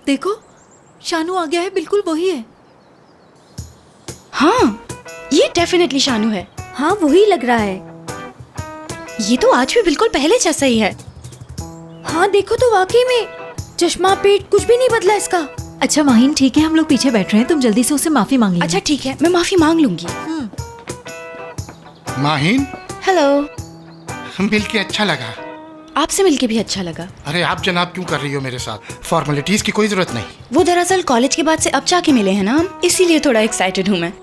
देखो, शानू आ गया है, बिल्कुल वही है। हाँ, ये डेफिनेटली शानू है। हाँ वही लग रहा है। ये तो आज भी बिल्कुल पहले जैसा ही है। हाँ देखो तो वाकई में चश्मा, पेट, कुछ भी नहीं बदला इसका। अच्छा माहिन ठीक है, हम लोग पीछे बैठ रहे हैं, तुम जल्दी से उससे माफी मांग लीजिए। अच्छा ठीक है, मैं माफी मांग लूंगी। माहिन, हेलो। मिलके अच्छा लगा। आपसे मिलके भी अच्छा लगा। अरे आप जनाब क्यों कर रही हो मेरे साथ? फॉर्मेलिटीज की कोई जरूरत नहीं। वो दरअसल कॉलेज के बाद से अब जाके मिले हैं ना हम, इसीलिए थोड़ा एक्साइटेड हूँ मैं।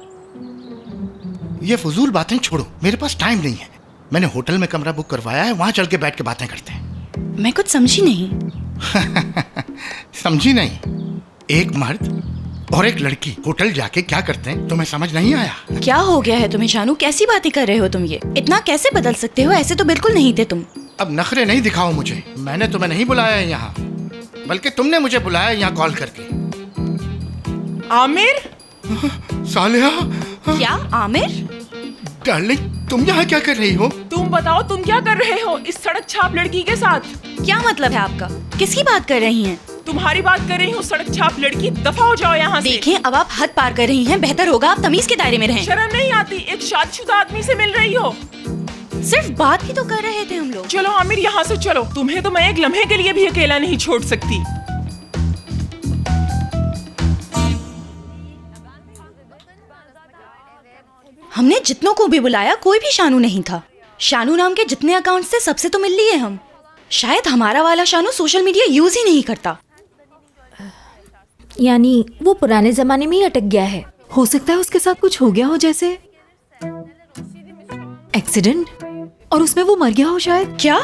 ये फजूल बातें छोड़ो, मेरे पास टाइम नहीं है। मैंने होटल में कमरा बुक करवाया है, वहाँ चल के बैठ के बातें करते हैं। मैं कुछ समझी नहीं। समझी नहीं? एक मर्द और एक लड़की होटल जाके क्या करते हैं, तुम्हें समझ नहीं आया? क्या हो गया है तुम्हें शानू? कैसी बातें कर रहे हो तुम? ये इतना कैसे बदल सकते हो? ऐसे तो बिल्कुल नहीं थे तुम। अब नखरे नहीं दिखाओ मुझे। मैंने तुम्हें नहीं बुलाया है यहाँ, बल्कि तुमने मुझे बुलाया है यहाँ कॉल करके। आमिर? सालिया। क्या आमिर? डार्लिंग, तुम यहाँ क्या कर रही हो? तुम बताओ, तुम क्या कर रहे हो इस सड़क छाप लड़की के साथ? क्या मतलब है आपका? किसकी बात कर रही हैं? तुम्हारी बात कर रही हूँ, सड़क छाप लड़की। दफा हो जाओ यहाँ से। देखें, अब आप हद पार कर रही हैं। बेहतर होगा आप तमीज के दायरे में रहें। शर्म नहीं आती? एक शादीशुदा आदमी से मिल रही हो। सिर्फ बात ही तो कर रहे थे हम लोग। चलो आमिर, यहाँ से चलो। तुम्हें तो मैं एक लम्हे के लिए भी अकेला नहीं छोड़ सकती। हमने जितनों को भी बुलाया, कोई भी शानू नहीं था। शानू नाम के जितने अकाउंट थे सबसे तो मिल लिए हम। शायद हमारा वाला शानू सोशल मीडिया यूज ही नहीं करता। यानी वो पुराने जमाने में ही अटक गया है। हो सकता है उसके साथ कुछ हो गया हो, जैसे एक्सीडेंट, और उसमें वो मर गया हो शायद। क्या?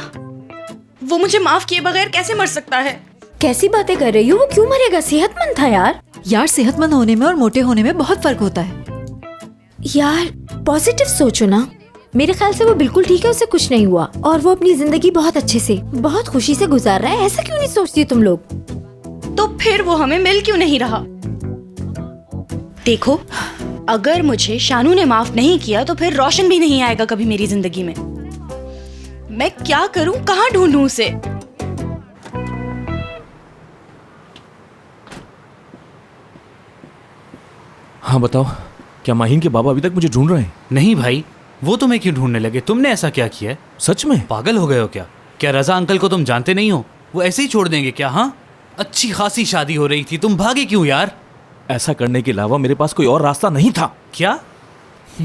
वो मुझे माफ किए बगैर कैसे मर सकता है? कैसी बातें कर रही हो? वो क्यों मरेगा? सेहतमंद था यार। यार सेहतमंद होने में और मोटे होने में बहुत फर्क होता है। यार पॉजिटिव सोचो ना। मेरे ख्याल से वो बिल्कुल ठीक है, उसे कुछ नहीं हुआ और वो अपनी जिंदगी बहुत अच्छे से, बहुत खुशी से गुजार रहा है। ऐसा क्यों नहीं सोचती तुम लोग? तो फिर वो हमें मिल क्यों नहीं रहा? देखो, अगर मुझे शानू ने माफ नहीं किया तो फिर रोशन भी नहीं आएगा कभी मेरी जिंदगी में। मैं क्या करूं? कहाँ ढूंढूं उसे? हाँ बताओ, क्या माहिन के बाबा अभी तक मुझे ढूंढ रहे हैं? नहीं भाई, वो तुम्हें क्यों ढूंढने लगे? तुमने ऐसा क्या किया है? सच में? पागल हो गए हो क्या? क्या रजा अंकल को तुम जानते नहीं हो? वो ऐसे ही छोड़ देंगे क्या? हाँ, अच्छी खासी शादी हो रही थी, तुम भागे क्यों यार? ऐसा करने के अलावा मेरे पास कोई और रास्ता नहीं था। क्या?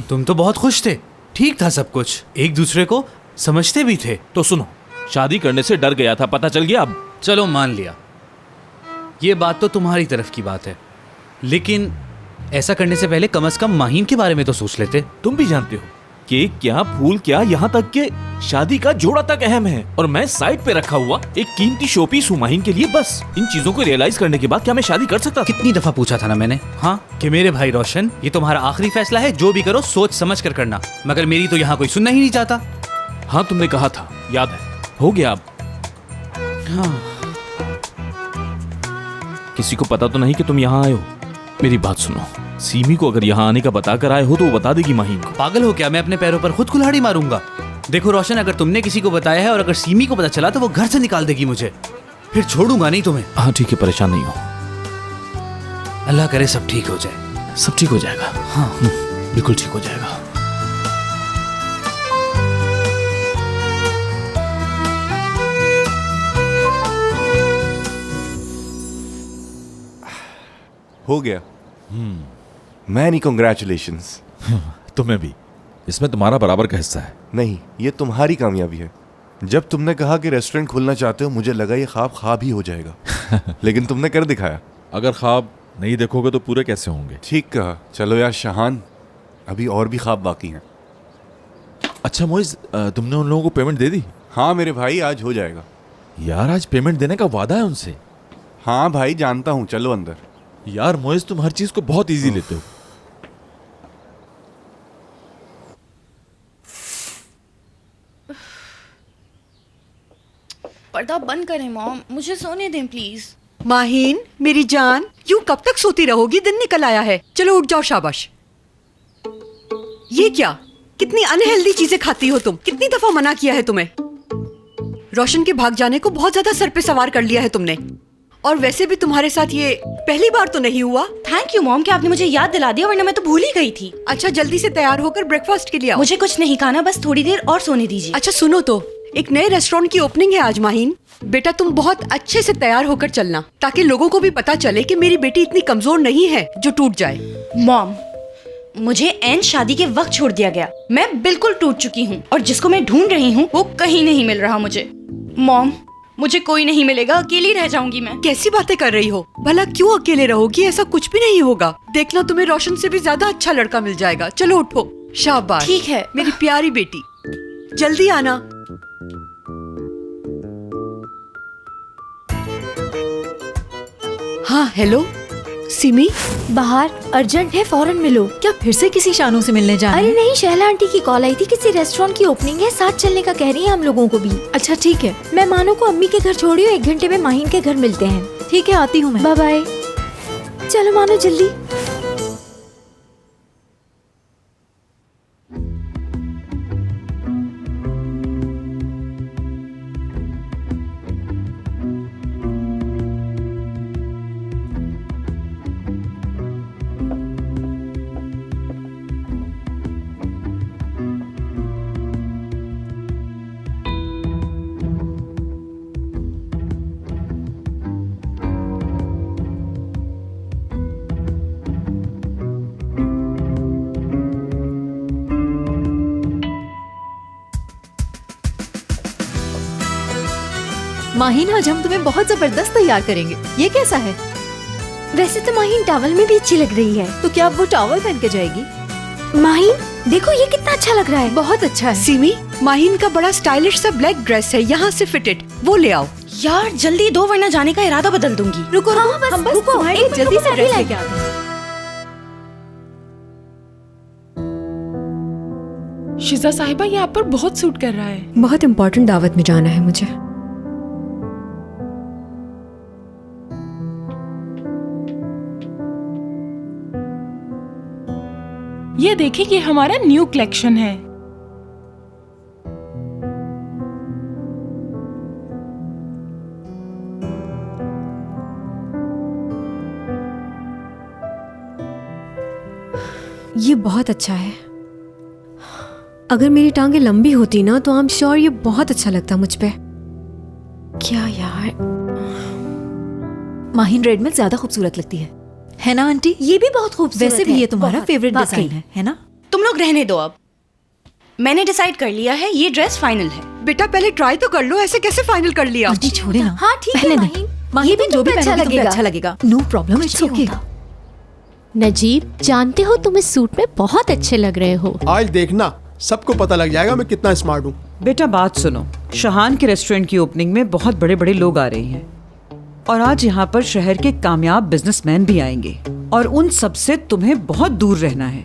तुम तो बहुत खुश थे, ठीक था सब कुछ, एक दूसरे को समझते भी थे। तो सुनो, शादी करने से डर गया था, पता चल गया अब। चलो मान लिया, ये बात तो तुम्हारी तरफ की बात है, लेकिन ऐसा करने से पहले कम से कम माहीन के बारे में तो सोच लेते। तुम भी जानते हो केक क्या, फूल क्या, यहाँ तक के शादी का जोड़ा तक अहम है, और मैं साइड पे रखा हुआ एक कीमती शोपीस हूँ माहीन के लिए। बस इन चीजों को रियलाइज करने के बाद क्या मैं शादी कर सकता? कितनी दफा पूछा था ना मैंने, हाँ, कि मेरे भाई रोशन, ये तुम्हारा आखिरी फैसला है, जो भी करो सोच समझ कर करना, मगर मेरी तो यहाँ कोई सुनना ही नहीं चाहता। हाँ तुमने कहा था, याद है, हो गया अब। हाँ। किसी को पता तो नहीं कि तुम यहाँ आए हो? मेरी बात सुनो, सीमी को अगर यहाँ आने का बता कर आए हो तो वो बता देगी माहीन को। पागल हो क्या? मैं अपने पैरों पर खुद कुल्हाड़ी मारूंगा। देखो रोशन, अगर तुमने किसी को बताया है और अगर सीमी को पता चला तो वो घर से निकाल देगी मुझे, फिर छोड़ूंगा नहीं तुम्हें। हाँ ठीक है, परेशान नहीं हो। अल्लाह करे सब ठीक हो जाए। सब ठीक हो जाएगा। हाँ बिल्कुल ठीक हो जाएगा। हो गया। Many congratulations. तुम्हें भी, इसमें तुम्हारा बराबर का हिस्सा है। नहीं, ये तुम्हारी कामयाबी है। जब तुमने कहा कि रेस्टोरेंट खोलना चाहते हो, मुझे लगा ये ख्वाब ही हो जाएगा, लेकिन तुमने कर दिखाया। अगर ख्वाब नहीं देखोगे तो पूरे कैसे होंगे? ठीक कहा। चलो यार शाहान, अभी और भी ख्वाब बाकी हैं। अच्छा मोइज, तुमने उन लोगों को पेमेंट दे दी? हाँ मेरे भाई, आज हो जाएगा। यार आज पेमेंट देने का वादा है उनसे। हाँ भाई जानता हूँ, चलो अंदर। यार मोइज, तुम हर चीज को बहुत इजी लेते हो। पर्दा बंद करें मॉम, मुझे सोने दें प्लीज। माहीन मेरी जान, यूं कब तक सोती रहोगी? दिन निकल आया है, चलो उठ जाओ। शाबाश। ये क्या, कितनी अनहेल्दी चीजें खाती हो तुम? कितनी दफा मना किया है तुम्हें? रोशन के भाग जाने को बहुत ज्यादा सर पे सवार कर लिया है तुमने, और वैसे भी तुम्हारे साथ ये पहली बार तो नहीं हुआ। थैंक यू मॉम कि आपने मुझे याद दिला दिया, वरना मैं तो भूल ही गई थी। अच्छा जल्दी से तैयार होकर ब्रेकफास्ट के लिए आओ। मुझे कुछ नहीं खाना, बस थोड़ी देर और सोने दीजिए। अच्छा सुनो तो, एक नए रेस्टोरेंट की ओपनिंग है आज माहीन। बेटा तुम बहुत अच्छे से तैयार होकर चलना, ताकि लोगों को भी पता चले कि मेरी बेटी इतनी कमजोर नहीं है जो टूट जाए। मॉम, मुझे एन शादी के वक्त छोड़ दिया गया। मैं बिल्कुल टूट चुकी हूँ और जिसको मैं ढूंढ रही हूँ वो कहीं नहीं मिल रहा मुझे। मॉम, मुझे कोई नहीं मिलेगा, अकेली रह जाऊंगी मैं। कैसी बातें कर रही हो? भला क्यों अकेले रहोगी? ऐसा कुछ भी नहीं होगा। देखना तुम्हें रोशन से भी ज्यादा अच्छा लड़का मिल जाएगा। चलो उठो। शाबाश, ठीक है मेरी प्यारी बेटी, जल्दी आना। हाँ हेलो सिमी, बाहर अर्जेंट है, फौरन मिलो। क्या फिर से किसी शानू से मिलने जाना अरे है? नहीं, शहला आंटी की कॉल आई थी, किसी रेस्टोरेंट की ओपनिंग है, साथ चलने का कह रही है हम लोगों को भी। अच्छा ठीक है, मैं मानो को अम्मी के घर छोड़ी हूँ, 1 घंटे में माहीन के घर मिलते हैं। ठीक है आती हूँ मैं। Bye bye. चलो मानो जल्दी। माहीन आज हम तुम्हें बहुत जबरदस्त तैयार करेंगे। ये कैसा है? वैसे तो माहीन टॉवल में भी अच्छी लग रही है। तो क्या अब वो टॉवल पहन के जाएगी? माहीन देखो ये कितना अच्छा लग रहा है। बहुत अच्छा है। सिमी, माहीन का बड़ा स्टाइलिश सा ब्लैक ड्रेस है, यहाँ से फिटेड, वो ले आओ। यार जल्दी दो वरना जाने का इरादा बदल दूंगी। रुको हाँ, रुको, बस हम बस रुको, तुम्हारे एक लिए जल्दी मिनट से को ड्रेस मैं लेके आते हैं। शिजा साहिबा ये आप पर बहुत सूट कर रहा है। बहुत इम्पोर्टेंट दावत में जाना है मुझे। ये देखिए, ये हमारा न्यू कलेक्शन है। ये बहुत अच्छा है। अगर मेरी टांगे लंबी होती ना तो आई एम श्योर ये बहुत अच्छा लगता मुझ पे। क्या यार, माहीन रेड में ज्यादा खूबसूरत लगती है ना आंटी? ये भी बहुत खूबसूरत वैसे भी है, ये तुम्हारा बहुत, फेवरेट वाकई। डिजाइन है ना? तुम लोग रहने दो अब। मैंने डिसाइड कर लिया है, ये ड्रेस फाइनल है। बेटा पहले ट्राई तो कर लो, ऐसे कैसे फाइनल कर लिया? आंटी छोड़े ना। हाँ ठीक है पहले नहीं। माहीन, माहीन ये भी जो भी तुम्हें अच्छा पहनोगी तुम्हें लगेगा। अच्छा लगेगा। No problem, it's okay. Najib, जानते हो तुम इस सूट में बहुत अच्छे लग रहे हो। आज देखना, सबको पता लग जाएगा मैं कितना स्मार्ट हूँ। बेटा बात सुनो, शहान के रेस्टोरेंट की ओपनिंग में बहुत बड़े बड़े लोग आ रहे हैं और आज यहाँ पर शहर के कामयाब बिजनेसमैन भी आएंगे और उन सब से तुम्हें बहुत दूर रहना है,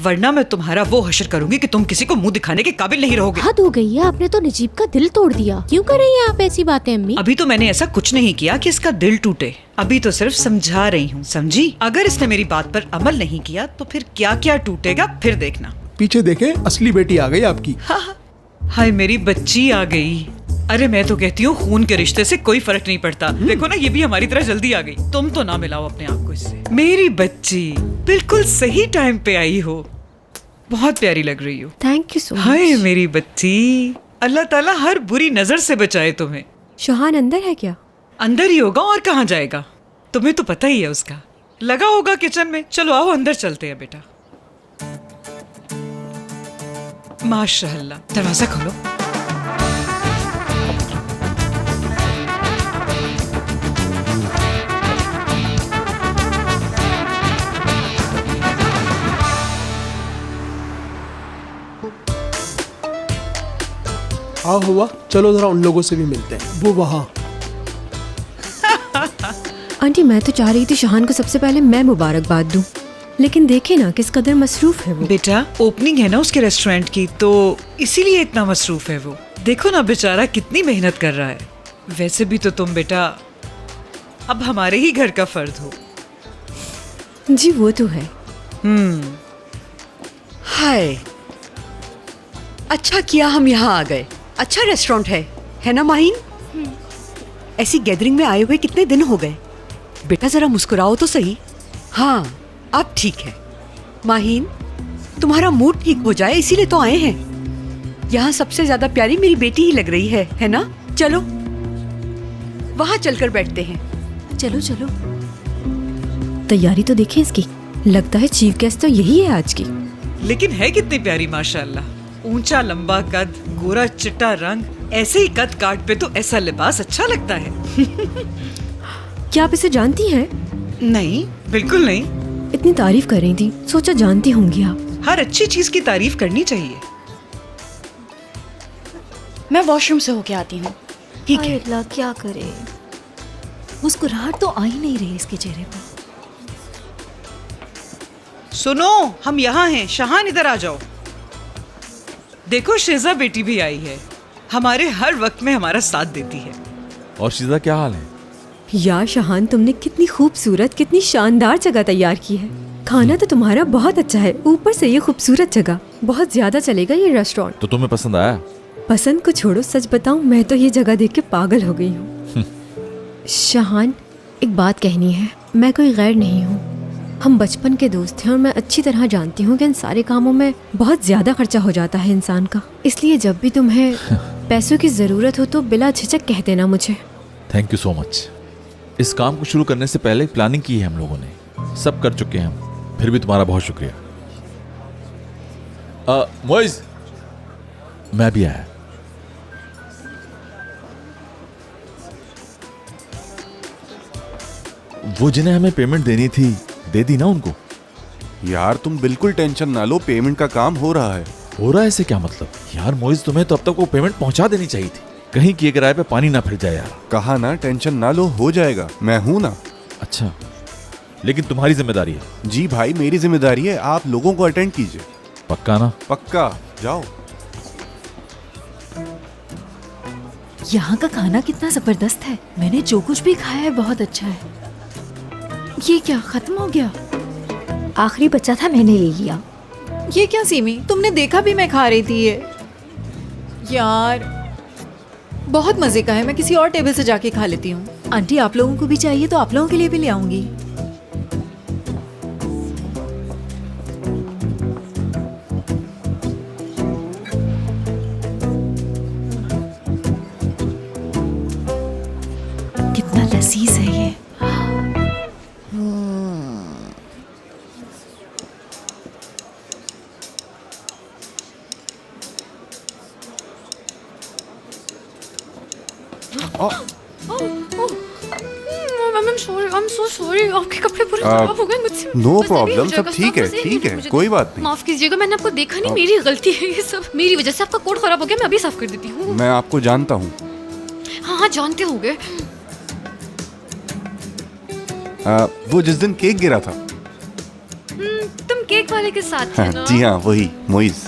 वरना मैं तुम्हारा वो हशर करूंगी कि तुम किसी को मुंह दिखाने के काबिल नहीं रहोगे। हद हो गई है, आपने तो नजीब का दिल तोड़ दिया। क्यों कर रही हैं आप ऐसी बातें अम्मी? अभी तो मैंने ऐसा कुछ नहीं किया कि इसका दिल टूटे, अभी तो सिर्फ समझा रही हूँ, समझी? अगर इसने मेरी बात पर अमल नहीं किया तो फिर क्या क्या टूटेगा फिर देखना। पीछे देखे, असली बेटी आ गई आपकी। हाय मेरी बच्ची आ गई। अरे मैं तो कहती हूँ खून के रिश्ते से कोई फर्क नहीं पड़ता। देखो ना, ये भी हमारी तरह जल्दी आ गई। तुम तो ना मिलाओ अपने आप को इससे। मेरी बच्ची बिल्कुल सही टाइम पे आई हो, बहुत प्यारी लग रही हो। Thank you so much. हाय मेरी बच्ची, अल्लाह ताला हर बुरी नजर से बचाए तुम्हें। शहान अंदर है क्या? अंदर ही होगा और कहाँ जाएगा, तुम्हें तो पता ही है उसका। लगा होगा किचन में। चलो आओ अंदर चलते हैं बेटा। माशाअल्लाह, दरवाजा खोलो। हाँ हुआ, चलो जरा उन लोगों से भी मिलते हैं, वो वहाँ। आंटी मैं तो चाह रही थी शहान को सबसे पहले मैं मुबारकबाद दूं, लेकिन देखे ना किस कदर मसरूफ है वो। बेटा ओपनिंग है ना उसके रेस्टोरेंट की, तो इसीलिए इतना मसरूफ है वो। देखो ना बेचारा कितनी मेहनत कर रहा है। वैसे भी तो तुम बेटा अब हमारे ही घर का फर्द हो। जी वो तो है। हाय, अच्छा किया हम यहाँ आ गए। अच्छा रेस्टोरेंट है ना माहीन? ऐसी गैदरिंग में आए हुए कितने दिन हो गए। बेटा जरा मुस्कुराओ तो सही। हाँ अब ठीक है। माहीन, तुम्हारा मूड ठीक हो जाए इसीलिए तो आए हैं। यहाँ सबसे ज्यादा प्यारी मेरी बेटी ही लग रही है ना? चलो वहां चलकर बैठते हैं। चलो चलो। तैयारी तो देखें इसकी, लगता है चीफ गेस्ट तो यही है आज की। लेकिन है कितनी प्यारी माशाल्लाह। ऊंचा लंबा कद, गोरा चिट्टा रंग, ऐसे ही कद काट पे तो ऐसा लिबास अच्छा लगता है। क्या आप इसे जानती हैं? नहीं, बिल्कुल नहीं। इतनी तारीफ कर रही थी, सोचा जानती होंगी आप। हर अच्छी चीज की तारीफ करनी चाहिए। मैं वॉशरूम से होके आती हूँ। ठीक है। अल्लाह क्या करे, मुस्कुराहट तो आ ही नहीं रही इसके चेहरे पर। सुनो, हम यहाँ हैं। शहान इधर आ जाओ। देखो शेजा बेटी भी आई है, हमारे हर वक्त में हमारा साथ देती है। और शीजा क्या हाल है? यार शहान, तुमने कितनी खूबसूरत, कितनी शानदार जगह तैयार की है। खाना तो तुम्हारा बहुत अच्छा है, ऊपर से ये खूबसूरत जगह। बहुत ज्यादा चलेगा ये रेस्टोरेंट। तो तुम्हें पसंद आया? पसंद को छोड़ो, सच बताऊं मैं तो ये जगह देख के पागल हो गई हूँ। शहान, एक बात कहनी है। मैं कोई गैर नहीं हूँ, हम बचपन के दोस्त हैं और मैं अच्छी तरह जानती हूँ कि इन सारे कामों में बहुत ज्यादा खर्चा हो जाता है इंसान का। इसलिए जब भी तुम्हें पैसों की जरूरत हो तो बिला झिझक कह देना मुझे। Thank you so much. इस काम को शुरू करने से पहले प्लानिंग की है हम लोगों ने, सब कर चुके हैं हम। फिर भी तुम्हारा बहुत शुक्रिया। मोइज, मैं भी आया। वो जिन्हें हमें पेमेंट देनी थी दे दी ना उनको? यार तुम बिल्कुल टेंशन ना लो, पेमेंट का काम हो रहा है। हो रहा है ऐसे क्या मतलब? यार मोइज, तुम्हें तो अब तक वो पेमेंट पहुंचा देनी चाहिए थी। कहीं किए किराए पे पानी ना फिर जाए यार। कहा ना टेंशन ना लो, हो जाएगा, मैं हूं ना। अच्छा, लेकिन तुम्हारी जिम्मेदारी है। जी भाई, मेरी जिम्मेदारी है। आप लोगों को अटेंड कीजिए। पक्का ना? पक्का, जाओ। यहाँ का खाना कितना जबरदस्त है। मैंने जो कुछ भी खाया है बहुत अच्छा है। ये क्या खत्म हो गया? आखिरी बच्चा था, मैंने ले लिया। ये क्या सीमी, तुमने देखा भी मैं खा रही थी ये। यार बहुत मजे का है, मैं किसी और टेबल से जाके खा लेती हूँ। आंटी, आप लोगों को भी चाहिए तो आप लोगों के लिए भी ले आऊंगी। कितना लजीज है ये। I'm so sorry, आपके कपड़े पूरे खराब हो गए मुझसे। नो प्रॉब्लम, सब ठीक है, ठीक है, कोई बात नहीं। माफ कीजिएगा, मैंने आपको देखा नहीं, मेरी गलती है ये सब। मेरी वजह से आपका कोट खराब हो गया, मैं अभी साफ कर देती हूँ। मैं आपको जानता हूँ। हाँ जानते होंगे। वो जिस दिन केक गिरा था। तुम केक वाले के साथ थे ना? जी हाँ, वही मोइज।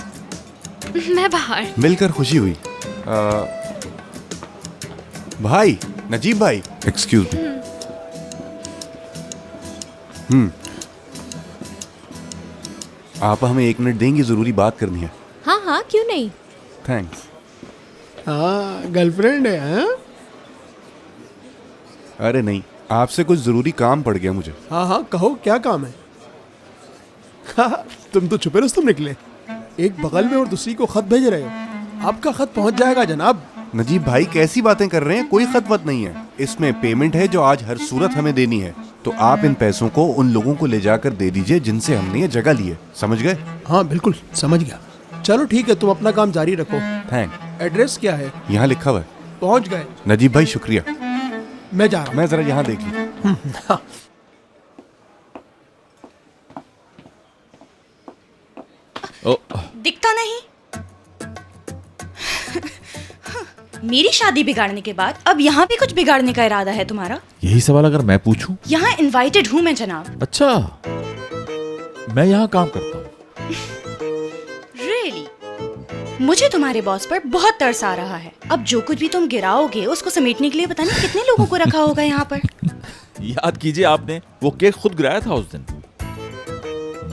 मैं बाहर। मिलकर खुशी हुई। भाई, नजीब भाई, एक्सक्यूज मी। आप हमें 1 मिनट देंगी, जरूरी बात करनी है। हाँ हाँ, क्यों नहीं। थैंक्स। हाँ, गर्लफ्रेंड है हाँ? अरे नहीं, आपसे कुछ जरूरी काम पड़ गया मुझे। हाँ हाँ, कहो क्या काम है। हाँ, तुम तो छुपे रुस्तम निकले। एक बगल में और दूसरी को खत भेज रहे हो। आपका खत पहुंच जाएगा जनाब। नजीब भाई, कैसी बातें कर रहे हैं? कोई खत वत नहीं है। इसमें पेमेंट है जो आज हर सूरत हमें देनी है। तो आप इन पैसों को उन लोगों को ले जाकर दे दीजिए जिनसे हमने ये जगह ली है। समझ गए? हाँ बिल्कुल समझ गया। चलो ठीक है, तुम अपना काम जारी रखो। थैंक। एड्रेस क्या है? यहाँ लिखा हुआ है। पहुंच गए। नजीब भाई शुक्रिया। मैं जा रहा हूँ। मैं जरा यहाँ देख लूँ। दिखता नहीं। मेरी शादी बिगाड़ने के बाद अब यहाँ भी कुछ बिगाड़ने का इरादा है तुम्हारा? यही सवाल अगर मैं पूछूं? यहाँ इनवाइटेड हूँ मैं जनाब। अच्छा, मैं यहाँ काम करता हूँ। Really? मुझे तुम्हारे बॉस पर बहुत तरस आ रहा है। अब जो कुछ भी तुम गिराओगे उसको समेटने के लिए पता नहीं कितने लोगों को रखा होगा यहाँ पर। याद कीजिए, आपने वो केक खुद गिराया था उस दिन।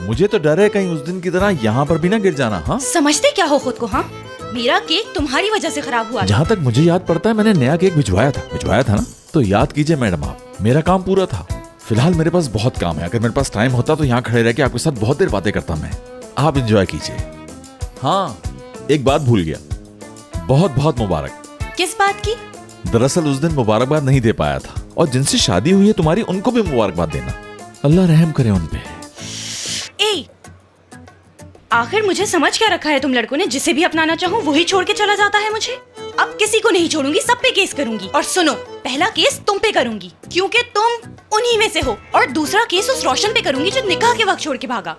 मुझे तो डर है कहीं उस दिन की तरह यहाँ पर भी ना गिर जाना। हाँ, समझते क्या हो खुद को? हाँ, मेरा केक तुम्हारी वजह से खराब हुआ। जहाँ तक मुझे याद पड़ता है मैंने नया केक भिजवाया था ना? तो याद कीजिए मैडम, आप, मेरा काम पूरा था। फिलहाल मेरे पास बहुत काम है। अगर मेरे पास टाइम होता तो यहाँ खड़े रह के आपके साथ बहुत देर बातें करता मैं। आप एंजॉय कीजिए। हाँ, एक बात भूल गया, बहुत बहुत मुबारक। किस बात की? दरअसल उस दिन मुबारकबाद नहीं दे पाया था, और जिनसे शादी हुई है तुम्हारी उनको भी मुबारकबाद देना। अल्लाह रहम करे उन पे। ए, आखिर मुझे समझ क्या रखा है तुम लड़कों ने? जिसे भी अपनाना चाहूँ वही छोड़ के चला जाता है मुझे। अब किसी को नहीं छोड़ूंगी, सब पे केस करूंगी। और सुनो, पहला केस तुम पे करूंगी क्योंकि तुम उन्हीं में से हो, और दूसरा केस उस रोशन पे करूंगी जो निकाह के वक्त छोड़ के भागा।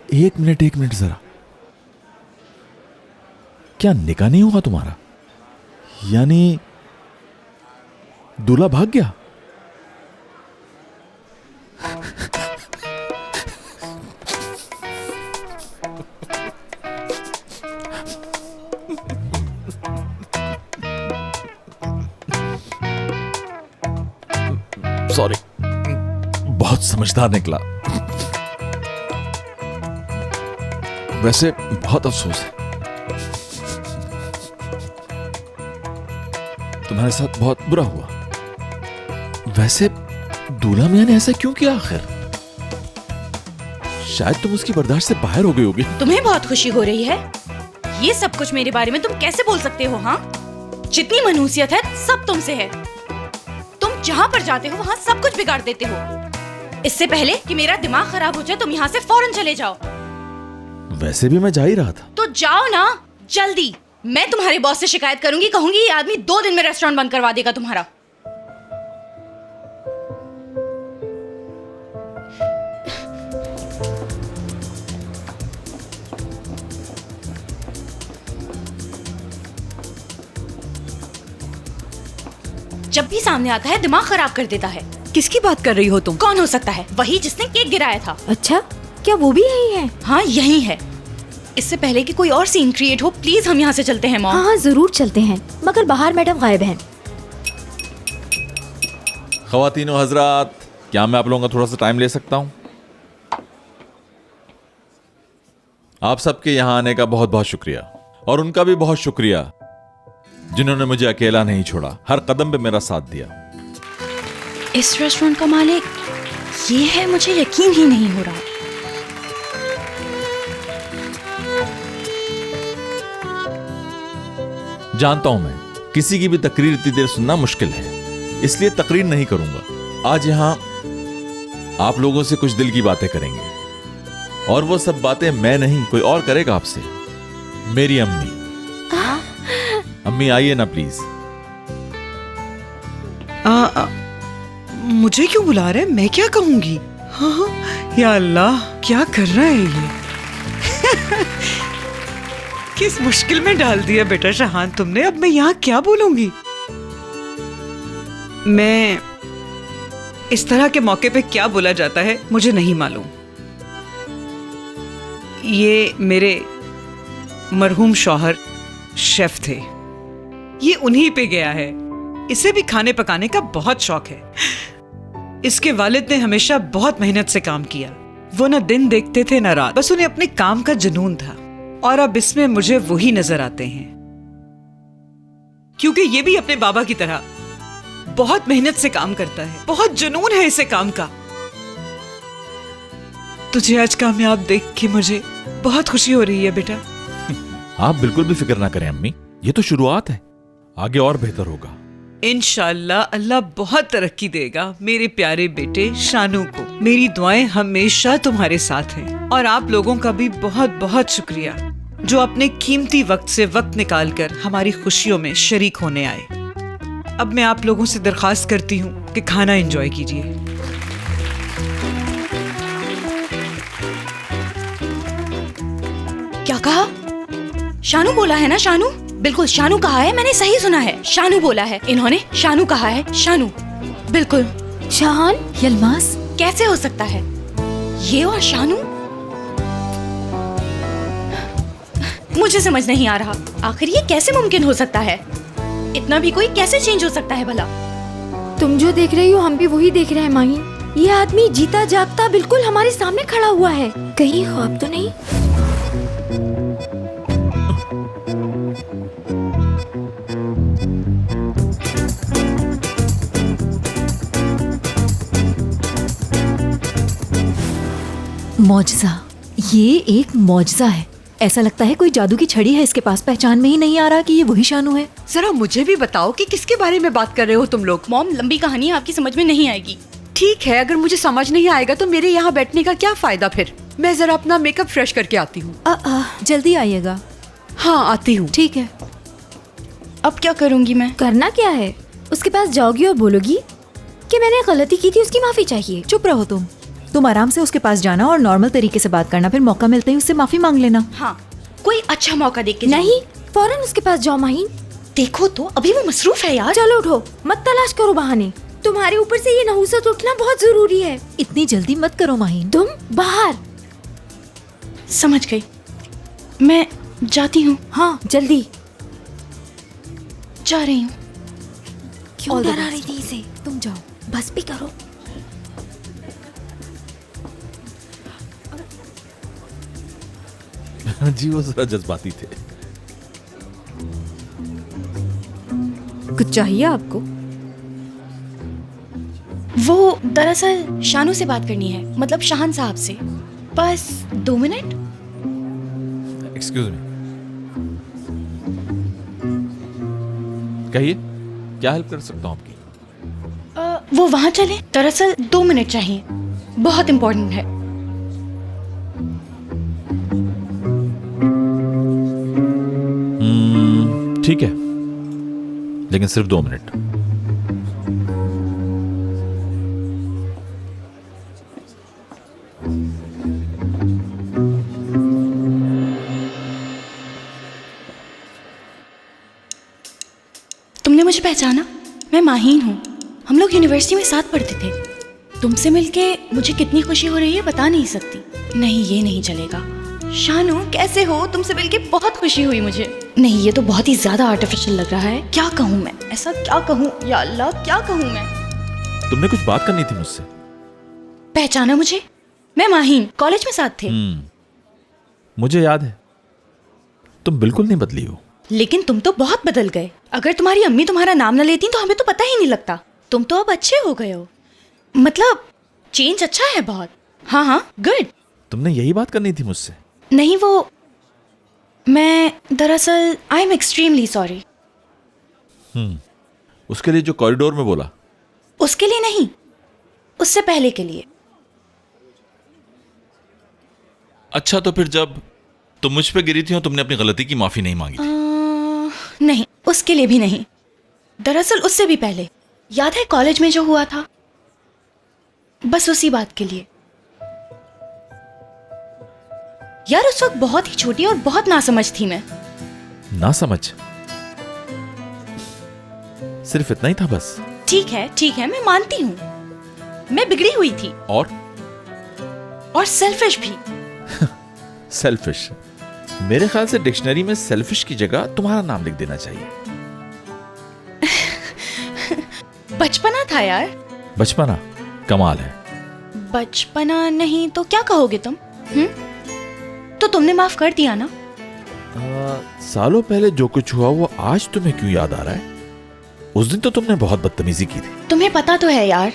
एक मिनट जरा, क्या निकाह नहीं हुआ तुम्हारा? यानी दूल्हा भाग गया? सॉरी, बहुत समझदार निकला। वैसे बहुत अफसोस है, तुम्हारे साथ बहुत बुरा हुआ। वैसे दूल्हा मियां ने ऐसा क्यों किया आखिर? शायद तुम उसकी बर्दाश्त से बाहर हो गई होगी। तुम्हें बहुत खुशी हो रही है? ये सब कुछ मेरे बारे में तुम कैसे बोल सकते हो? हाँ, जितनी मनहूसियत है सब तुमसे है। तुम जहाँ पर जाते हो वहाँ सब कुछ बिगाड़ देते हो। इससे पहले कि मेरा दिमाग खराब हो जाए तुम यहाँ से फौरन चले जाओ। वैसे भी मैं जा ही रहा था। तो जाओ ना, जल्दी। मैं तुम्हारे बॉस से शिकायत करूंगी, कहूंगी ये आदमी 2 दिन में रेस्टोरेंट बंद करवा देगा तुम्हारा। जब भी सामने आता है दिमाग खराब कर देता है। किसकी बात कर रही हो तुम? कौन हो सकता है? वही जिसने केक गिराया था। अच्छा, क्या वो भी यही है? हाँ, यही है। इससे पहले कि कोई और सीन क्रिएट हो, प्लीज हम यहाँ से चलते हैं मॉम। हाँ जरूर चलते हैं, मगर बाहर मैडम गायब हैं। ख़वातीनो हज़रात, क्या मैं आप लोगों का थोड़ा सा टाइम ले सकता हूँ? आप सबके यहाँ आने का बहुत बहुत शुक्रिया, और उनका भी बहुत शुक्रिया जिन्होंने मुझे अकेला नहीं छोड़ा, हर कदम पे मेरा साथ दिया। इस रेस्टोरेंट का मालिक ये है, मुझे यकीन ही नहीं हो रहा। जानता हूं मैं, किसी की भी तकरीर इतनी देर सुनना मुश्किल है, इसलिए तकरीर नहीं करूंगा। आज यहां आप लोगों से कुछ दिल की बातें करेंगे, और वो सब बातें मैं नहीं कोई और करेगा आपसे। मेरी अम्मी। अम्मी आइए ना प्लीज। मुझे क्यों बुला रहे? मैं क्या कहूंगी? हाँ, या अल्लाह, क्या कर रहा है ये? किस मुश्किल में डाल दिया बेटा शाहान तुमने। अब मैं यहाँ क्या बोलूंगी? मैं इस तरह के मौके पे क्या बोला जाता है मुझे नहीं मालूम। ये मेरे मरहूम शौहर शेफ थे, ये उन्हीं पे गया है। इसे भी खाने पकाने का बहुत शौक है। इसके वालिद ने हमेशा बहुत मेहनत से काम किया। वो न दिन देखते थे न रात, बस उन्हें अपने काम का जुनून था। और अब इसमें मुझे वही नजर आते हैं, क्योंकि ये भी अपने बाबा की तरह बहुत मेहनत से काम करता है, बहुत जुनून है इसे काम का। तुझे आज कामयाब देख के मुझे बहुत खुशी हो रही है बेटा। आप बिल्कुल भी फिक्र ना करें अम्मी, ये तो शुरुआत है, आगे और बेहतर होगा। इंशाअल्लाह अल्लाह बहुत तरक्की देगा मेरे प्यारे बेटे शानू को। मेरी दुआएं हमेशा तुम्हारे साथ हैं, और आप लोगों का भी बहुत बहुत शुक्रिया जो अपने कीमती वक्त से वक्त निकालकर हमारी खुशियों में शरीक होने आए। अब मैं आप लोगों से दरखास्त करती हूँ कि खाना एंजॉय कीजिए। क्या कहा? शानू बोला है ना? शानू, बिल्कुल शानू कहा है, मैंने सही सुना है। शानू बोला है इन्होंने, शानू कहा है। शानू, बिल्कुल। शाहान, यलमास, कैसे हो सकता है ये और शानू? मुझे समझ नहीं आ रहा, आखिर ये कैसे मुमकिन हो सकता है? इतना भी कोई कैसे चेंज हो सकता है भला? तुम जो देख रही हो हम भी वही देख रहे हैं माही। ये आदमी जीता जागता बिल्कुल हमारे सामने खड़ा हुआ है। कहीं ख्वाब तो नहीं? मौजज़ा, ये एक मौजज़ा है। ऐसा लगता है कोई जादू की छड़ी है इसके पास। पहचान में ही नहीं आ रहा कि ये वही शानू है। जरा मुझे भी बताओ कि किसके बारे में बात कर रहे हो तुम लोग। मॉम, लंबी कहानी है, आपकी समझ में नहीं आएगी। ठीक है, अगर मुझे समझ नहीं आएगा तो मेरे यहाँ बैठने का क्या फायदा फिर। मैं जरा अपना मेकअप फ्रेश करके आती हूँ। जल्दी आइएगा। हाँ, आती हूँ। ठीक है। अब क्या करूँगी मैं? करना क्या है, उसके पास जाओगी और बोलोगी कि मैंने गलती की थी, उसकी माफी चाहिए। चुप रहो तुम आराम से उसके पास जाना और नॉर्मल तरीके से बात करना, फिर मौका मिलते ही उससे माफी मांग लेना। हाँ, कोई अच्छा मौका देख के नहीं, फौरन उसके पास जाओ माहीन। देखो तो अभी वो मसरूफ है यार। चलो उठो, मत तलाश करो बहाने। तुम्हारे ऊपर से ये नहुसत उठना बहुत जरूरी है। इतनी जल्दी मत करो माहीन। तुम बाहर। समझ गई, मैं जाती हूँ। हाँ, जल्दी। जा रही हूँ। क्यों डरा रही थी इसे? तुम जाओ, बस भी करो। जी वो जरा जज्बाती थे। कुछ चाहिए आपको? वो दरअसल शानू से बात करनी है, मतलब शाहान साहब से। बस 2 मिनट। एक्सक्यूज मी, कहिए क्या हेल्प कर सकता हूँ आपकी? वो वहाँ चले, दरअसल 2 मिनट चाहिए, बहुत इम्पोर्टेंट है। ठीक है, लेकिन सिर्फ 2 मिनट। तुमने मुझे पहचाना? मैं माहीन हूँ। हम लोग यूनिवर्सिटी में साथ पढ़ते थे। तुमसे मिलके मुझे कितनी खुशी हो रही है बता नहीं सकती। नहीं, ये नहीं चलेगा। शानू, कैसे हो? तुमसे मिलके बहुत खुशी हुई मुझे। नहीं, ये तो बहुत ही ज्यादा आर्टिफिशियल लग रहा है। क्या कहूँ मैं? ऐसा क्या कहूँ? या अल्लाह, क्या कहूँ मैं? तुमने कुछ बात करनी थी मुझसे। पहचाना मुझे? मैं माहीन, कॉलेज में साथ थे। मुझे याद है, तुम बिल्कुल नहीं बदली हो। लेकिन तुम तो बहुत बदल गए। अगर तुम्हारी अम्मी तुम्हारा नाम न लेती तो हमें तो पता ही नहीं लगता। तुम तो अब अच्छे हो गए हो, मतलब चेंज अच्छा है बहुत। हाँ हाँ, गुड। तुमने यही बात करनी थी मुझसे? नहीं, वो मैं दरअसल आई एम एक्सट्रीमली सॉरी। उसके लिए जो कॉरिडोर में बोला? उसके लिए नहीं, उससे पहले के लिए। अच्छा, तो फिर जब तुम मुझ पे गिरी थी और तुमने अपनी गलती की माफी नहीं मांगी थी? नहीं, उसके लिए भी नहीं। दरअसल उससे भी पहले, याद है कॉलेज में जो हुआ था? बस उसी बात के लिए। यार, उस वक्त बहुत ही छोटी और बहुत नासमझ थी मैं। नासमझ? सिर्फ इतना ही था बस? ठीक है, मैं मानती हूँ मैं बिगड़ी हुई थी। और सेल्फिश भी। सेल्फिश? मेरे ख्याल से डिक्शनरी में सेल्फिश की जगह तुम्हारा नाम लिख देना चाहिए। बचपना था यार। बचपना कमाल है। बचपना नहीं तो क्या कहोगे तुम? तो तुमने माफ कर दिया ना? सालों पहले जो कुछ हुआ वो आज तुम्हें क्यों याद आ रहा है? उस दिन तो तुमने बहुत बदतमीजी की थी। तुम्हें पता तो है यार,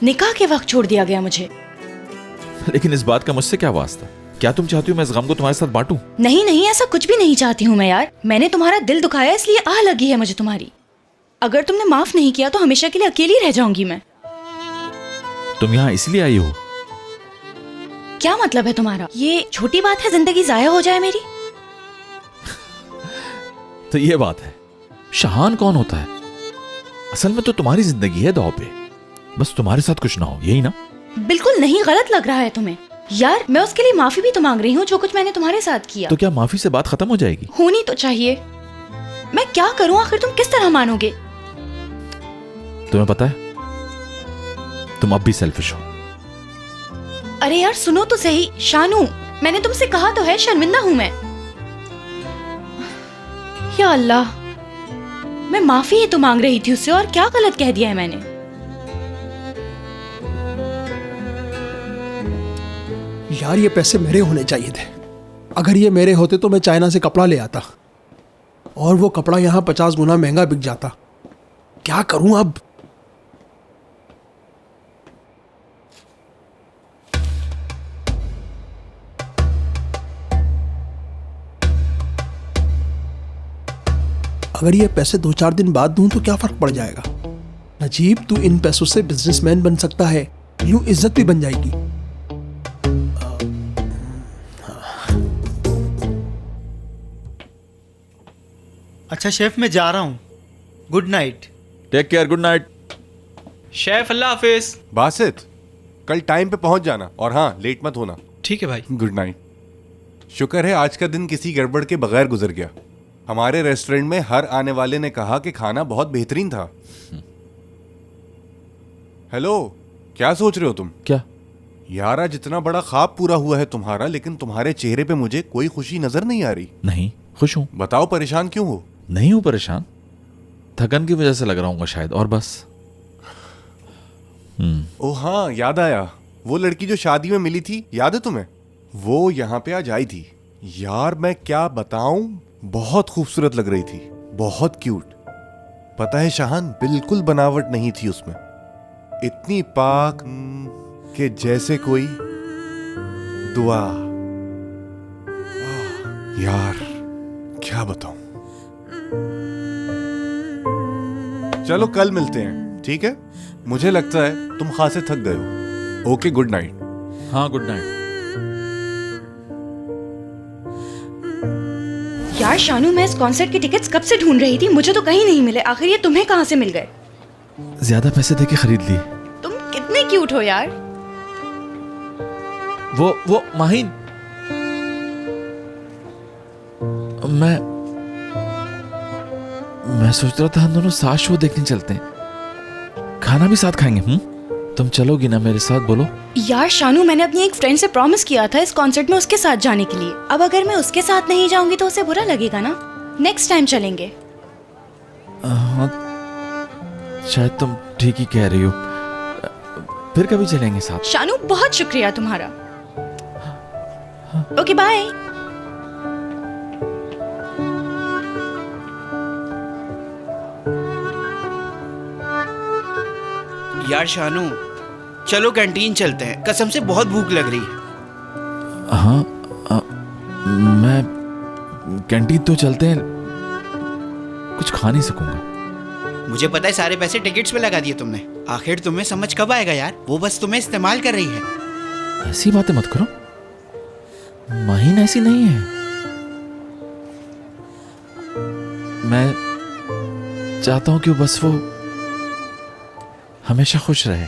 निकाह के वक्त छोड़ दिया गया मुझे। लेकिन इस बात का मुझसे क्या वास्ता? क्या तुम चाहती हो मैं इस गम को तुम्हारे साथ बांटूं? नहीं, ऐसा कुछ भी नहीं चाहती हूँ मैं यार। मैंने तुम्हारा दिल दुखाया, इसलिए आह लगी है मुझे तुम्हारी। अगर तुमने माफ नहीं किया तो हमेशा के लिए अकेली रह जाऊंगी मैं। तुम यहाँ इसलिए आई हो? क्या मतलब है तुम्हारा? ये छोटी बात है जिंदगी जाया हो जाए मेरी? तो ये बात है। शाहान कौन होता है? असल में तो तुम्हारी जिंदगी है दांव पे। बस तुम्हारे साथ कुछ ना हो, यही ना? बिल्कुल नहीं, गलत लग रहा है तुम्हें यार। मैं उसके लिए माफी भी तो मांग रही हूँ, जो कुछ मैंने तुम्हारे साथ किया। तो क्या माफी से बात खत्म हो जाएगी? होनी तो चाहिए। मैं क्या करूँ आखिर? तुम किस तरह मानोगे? तुम्हें पता है, तुम अब भी सेल्फिश हो। अरे यार सुनो तो सही। शानू, मैंने तुमसे कहा तो है, शर्मिंदा हूं मैं। या अल्लाह, मैं माफी ही तो मांग रही थी उससे, और क्या गलत कह दिया है मैंने? यार, ये पैसे मेरे होने चाहिए थे। अगर ये मेरे होते तो मैं चाइना से कपड़ा ले आता, और वो कपड़ा यहाँ 50 गुना महंगा बिक जाता। क्या करूं अब? अगर ये पैसे 2-4 दिन बाद दूं तो क्या फर्क पड़ जाएगा? नजीब, तू इन पैसों से बिजनेसमैन बन सकता है, यूं इज्जत भी बन जाएगी। अच्छा शेफ, मैं जा रहा हूँ। Good night. Take care. Good night chef. Allah हाफिज। बासित, कल टाइम पे पहुंच जाना और हाँ, लेट मत होना। ठीक है भाई। Good night. शुक्र है आज का दिन किसी गड़बड़ के बगैर गुजर गया। हमारे रेस्टोरेंट में हर आने वाले ने कहा कि खाना बहुत बेहतरीन था। हेलो, क्या सोच रहे हो तुम? क्या यार, आज इतना बड़ा ख्वाब पूरा हुआ है तुम्हारा, लेकिन तुम्हारे चेहरे पे मुझे कोई खुशी नजर नहीं आ रही। नहीं, खुश हूं। बताओ, परेशान क्यों हो? नहीं हूं परेशान, थकन की वजह से लग रहा हूँ शायद, और बस। ओ हाँ, याद आया। वो लड़की जो शादी में मिली थी, याद है तुम्हें? वो यहाँ पे आज आई थी। यार मैं क्या बताऊं, बहुत खूबसूरत लग रही थी, बहुत क्यूट। पता है शाहान, बिल्कुल बनावट नहीं थी उसमें, इतनी पाक कि जैसे कोई दुआ। यार क्या बताऊं। चलो कल मिलते हैं, ठीक है? मुझे लगता है तुम खासे थक गए हो। Okay, good night. हाँ, गुड नाइट। यार शानू, मैं इस कॉन्सर्ट की टिकट्स कब से ढूंढ रही थी, मुझे तो कहीं नहीं मिले। आखिर ये तुम्हें कहाँ से मिल गए? ज्यादा पैसे देके खरीद लिए। तुम कितने क्यूट हो यार। वो माहिन, मैं सोच रहा था हम दोनों साथ शो देखने चलते हैं, खाना भी साथ खाएंगे। तुम चलोगी ना मेरे साथ? बोलो। यार शानू, मैंने अपनी एक फ्रेंड से प्रॉमिस किया था इस कॉन्सर्ट में उसके साथ जाने के लिए। अब अगर मैं उसके साथ नहीं जाऊंगी तो उसे बुरा लगेगा ना। नेक्स्ट टाइम चलेंगे। हाँ, शायद तुम ठीक ही कह रही हो, फिर कभी चलेंगे साथ। शानू, बहुत शुक्रिया तुम्हारा। Okay, bye. यार शानू, चलो कैंटीन चलते हैं, कसम से बहुत भूख लग रही है। हाँ, मैं कैंटीन तो चलते हैं, कुछ खा नहीं सकूंगा। मुझे पता है सारे पैसे टिकट्स में लगा दिए तुमने। आखिर तुम्हें समझ कब आएगा यार, वो बस तुम्हें इस्तेमाल कर रही है। ऐसी बातें मत करो, माहिन ऐसी नहीं है। मैं चाहता हूं कि बस वो हमेशा खुश रहे।